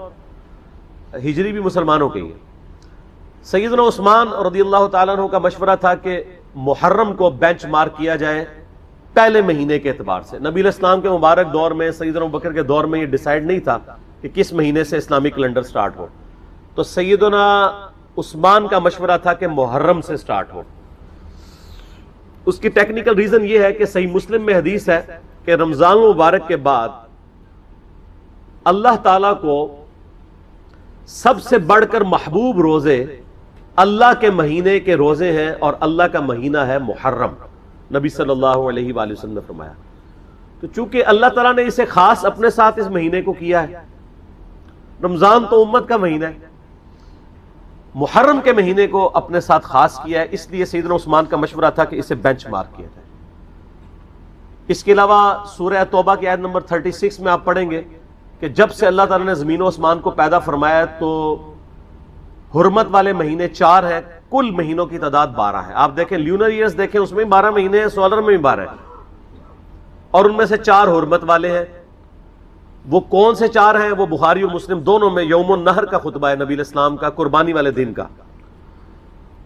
ہجری بھی مسلمانوں کے ہی ہیں. سیدنا عثمان رضی اللہ تعالیٰ عنہ کا مشورہ تھا کہ محرم کو بینچ مارک کیا جائے پہلے مہینے کے اعتبار سے. نبی علیہ السلام کے مبارک دور میں, سیدنا ابوبکر کے دور میں یہ ڈیسائیڈ نہیں تھا کہ کس مہینے سے اسلامی کیلنڈر سٹارٹ ہو. تو سیدنا عثمان کا مشورہ تھا کہ محرم سے سٹارٹ ہو. اس کی ٹیکنیکل ریزن یہ ہے کہ صحیح مسلم میں حدیث ہے کہ رمضان المبارک کے بعد اللہ تعالیٰ کو سب سے بڑھ کر محبوب روزے اللہ کے مہینے کے روزے ہیں اور اللہ کا مہینہ ہے محرم. نبی صلی اللہ علیہ وآلہ وسلم نے فرمایا. تو چونکہ اللہ تعالیٰ نے اسے خاص اپنے ساتھ اس مہینے کو کیا ہے, رمضان تو امت کا مہینہ ہے, محرم کے مہینے کو اپنے ساتھ خاص کیا ہے, اس لیے سیدنا عثمان کا مشورہ تھا کہ اسے بینچ مارک کیا جائے. اس کے علاوہ سورہ توبہ کی آیت نمبر 36 میں آپ پڑھیں گے کہ جب سے اللہ تعالیٰ نے زمین و آسمان کو پیدا فرمایا تو حرمت والے مہینے 4 ہیں, کل مہینوں کی تعداد 12 ہے. آپ دیکھیں لیونر ایئرز دیکھیں, اس میں 12 مہینے ہیں, سولر میں بھی 12 ہیں, اور ان میں سے 4 حرمت والے ہیں. وہ کون سے 4 ہیں؟ وہ بخاری اور مسلم دونوں میں یوم النحر کا خطبہ ہے نبی علیہ السلام کا, قربانی والے دن کا.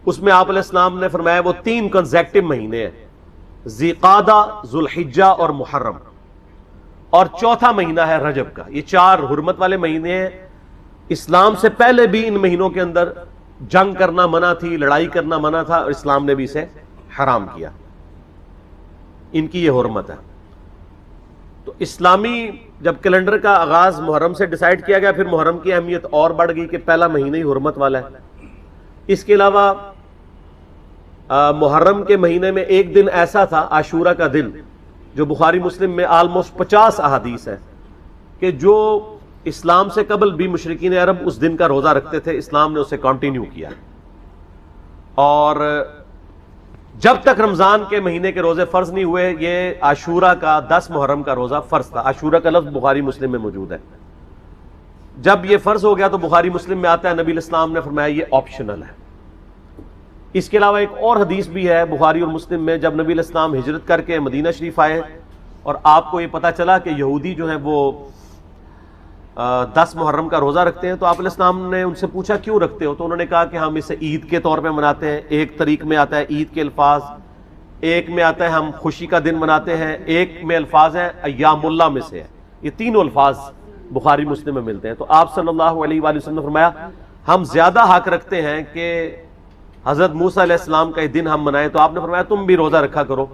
اس میں آپ علیہ السلام نے فرمایا وہ 3 کنزیکٹو مہینے ہیں, ذی قعدہ, ذوالحجہ اور محرم, اور چوتھا مہینہ ہے رجب کا. یہ 4 حرمت والے مہینے ہیں. اسلام سے پہلے بھی ان مہینوں کے اندر جنگ کرنا منع تھی, لڑائی کرنا منع تھا, اور اسلام نے بھی اسے حرام کیا. ان کی یہ حرمت ہے. تو اسلامی جب کیلنڈر کا آغاز محرم سے ڈیسائیڈ کیا گیا, پھر محرم کی اہمیت اور بڑھ گئی کہ پہلا مہینہ ہی حرمت والا ہے. اس کے علاوہ محرم کے مہینے میں ایک دن ایسا تھا, عاشورہ کا دن, جو بخاری مسلم میں آلموسٹ 50 احادیث ہے کہ جو اسلام سے قبل بھی مشرکین عرب اس دن کا روزہ رکھتے تھے, اسلام نے اسے کنٹینیو کیا. اور جب تک رمضان کے مہینے کے روزے فرض نہیں ہوئے, یہ عاشورہ کا 10 محرم کا روزہ فرض تھا. عاشورہ کا لفظ بخاری مسلم میں موجود ہے. جب یہ فرض ہو گیا تو بخاری مسلم میں آتا ہے نبی علیہ السلام نے فرمایا یہ آپشنل ہے. اس کے علاوہ ایک اور حدیث بھی ہے بخاری اور مسلم میں, جب نبی علیہ السلام ہجرت کر کے مدینہ شریف آئے اور آپ کو یہ پتا چلا کہ یہودی جو ہیں وہ 10 محرم کا روزہ رکھتے ہیں, تو آپ علیہ السلام نے ان سے پوچھا کیوں رکھتے ہو؟ تو انہوں نے کہا کہ ہم اسے عید کے طور پہ مناتے ہیں. ایک طریق میں آتا ہے عید کے الفاظ, ایک میں آتا ہے ہم خوشی کا دن مناتے ہیں, ایک میں الفاظ ہیں ایام اللہ میں سے ہے. یہ تینوں الفاظ بخاری مسلم میں ملتے ہیں. تو آپ صلی اللہ علیہ وآلہ وسلم نے فرمایا ہم زیادہ حق رکھتے ہیں کہ حضرت موسیٰ علیہ السلام کا یہ دن ہم منائیں. تو آپ نے فرمایا تم بھی روزہ رکھا کرو.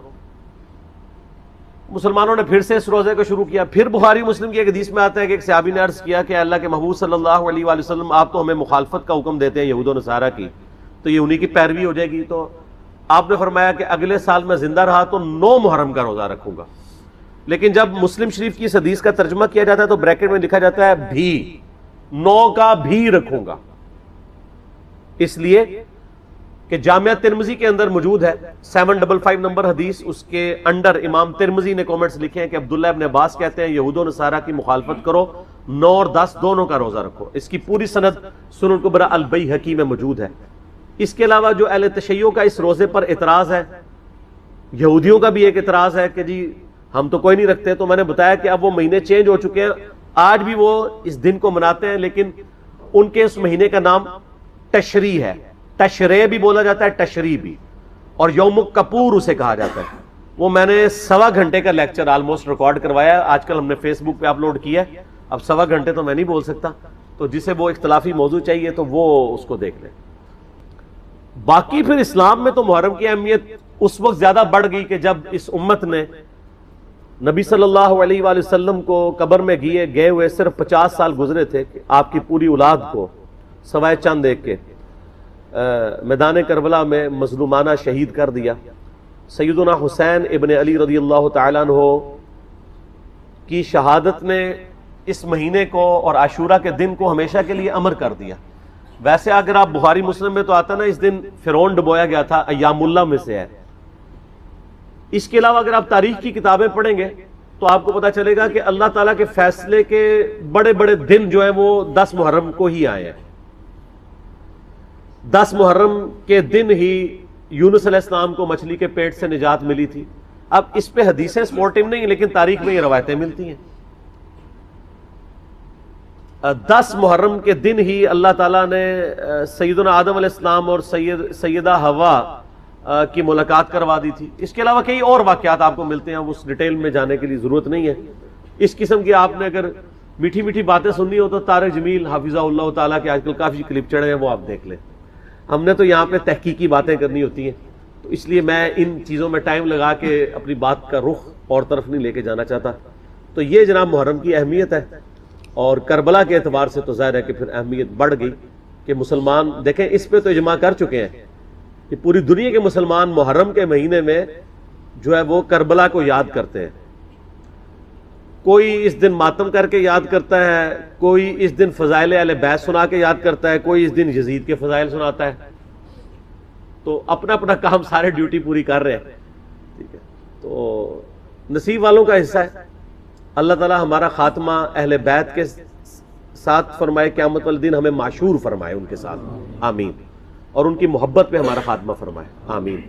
مسلمانوں نے پھر سے اس روزے کو شروع کیا. پھر بخاری مسلم کی ایک حدیث میں آتا ہے کہ ایک صحابی نے عرض کیا کہ اللہ کے محبوب صلی اللہ علیہ وآلہ وسلم آپ تو ہمیں مخالفت کا حکم دیتے ہیں یہود و نصارہ کی, تو یہ انہی کی پیروی ہو جائے گی. تو آپ نے فرمایا کہ اگلے سال میں زندہ رہا تو 9 محرم کا روزہ رکھوں گا. لیکن جب مسلم شریف کی اس حدیث کا ترجمہ کیا جاتا ہے تو بریکٹ میں لکھا جاتا ہے بھی, 9 کا بھی رکھوں گا. اس لیے کہ جامعہ ترمذی کے اندر موجود ہے 755 نمبر حدیث, اس کے انڈر امام ترمذی نے کومنٹس لکھے ہیں کہ عبداللہ ابن عباس کہتے ہیں یہود و نصارہ کی مخالفت کرو, 9 اور 10 دونوں کا روزہ رکھو. اس کی پوری سند سنن الکبریٰ البیہقی میں موجود ہے. اس کے علاوہ جو اہل تشیع کا اس روزے پر اعتراض ہے یہودیوں کا بھی ایک اعتراض ہے کہ جی ہم تو کوئی نہیں رکھتے. تو میں نے بتایا کہ اب وہ مہینے چینج ہو چکے ہیں, آج بھی وہ اس دن کو مناتے ہیں, لیکن ان کے اس مہینے کا نام تشریع ہے. تشریع بھی بولا جاتا ہے, تشریع بھی, اور یوم کپور اسے کہا جاتا ہے. وہ میں نے 1.25 گھنٹے کا لیکچر آلموسٹ ریکارڈ کروایا, آج کل ہم نے فیس بک پہ اپلوڈ کیا. اب 1.25 گھنٹے تو میں نہیں بول سکتا, تو جسے وہ اختلافی موضوع چاہیے تو وہ اس کو دیکھ لیں. باقی پھر اسلام میں تو محرم کی اہمیت اس وقت زیادہ بڑھ گئی کہ جب اس امت نے نبی صلی اللہ علیہ وآلہ وسلم کو قبر میں گئے ہوئے صرف 50 سال گزرے تھے کہ آپ کی پوری اولاد کو سوائے چند ایک کے میدان کربلا میں مظلومانہ شہید کر دیا. سیدنا حسین ابن علی رضی اللہ تعالیٰ عنہ کی شہادت نے اس مہینے کو اور عاشورہ کے دن کو ہمیشہ کے لیے امر کر دیا. ویسے اگر آپ بخاری مسلم میں تو آتا نا اس دن فرعون ڈبویا گیا تھا, ایام اللہ میں سے ہے. اس کے علاوہ اگر آپ تاریخ کی کتابیں پڑھیں گے تو آپ کو پتا چلے گا کہ اللہ تعالیٰ کے فیصلے کے بڑے بڑے دن جو ہیں وہ 10 محرم کو ہی آئے ہیں. 10 محرم کے دن ہی یونس علیہ السلام کو مچھلی کے پیٹ سے نجات ملی تھی. اب اس پہ حدیثیں سپورٹیو نہیں ہیں, لیکن تاریخ میں یہ روایتیں ملتی ہیں. 10 محرم کے دن ہی اللہ تعالیٰ نے سیدنا آدم علیہ السلام اور سیدہ حوا کی ملاقات کروا دی تھی. اس کے علاوہ کئی اور واقعات آپ کو ملتے ہیں, اس ڈیٹیل میں جانے کے لیے ضرورت نہیں ہے. اس قسم کی آپ نے اگر میٹھی میٹھی باتیں سننی ہو تو طارق جمیل حافظہ اللہ تعالیٰ کے آج کل کافی کلپ چڑھے ہیں, وہ آپ دیکھ لیں. ہم نے تو یہاں پہ تحقیقی باتیں کرنی ہوتی ہیں, تو اس لیے میں ان چیزوں میں ٹائم لگا کے اپنی بات کا رخ اور طرف نہیں لے کے جانا چاہتا. تو یہ جناب محرم کی اہمیت ہے, اور کربلا کے اعتبار سے تو ظاہر ہے کہ پھر اہمیت بڑھ گئی کہ مسلمان دیکھیں اس پہ تو اجماع کر چکے ہیں کہ پوری دنیا کے مسلمان محرم کے مہینے میں جو ہے وہ کربلا کو یاد کرتے ہیں. کوئی اس دن ماتم کر کے یاد کرتا ہے, کوئی اس دن فضائل اہل بیت سنا کے یاد کرتا ہے, کوئی اس دن یزید کے فضائل سناتا ہے. تو اپنا اپنا کام سارے ڈیوٹی پوری کر رہے ہیں. ٹھیک ہے, تو نصیب والوں کا حصہ ہے. اللہ تعالی ہمارا خاتمہ اہل بیت کے ساتھ فرمائے, قیامت والے دن ہمیں معشور فرمائے ان کے ساتھ, آمین. اور ان کی محبت پہ ہمارا خاتمہ فرمائے, آمین.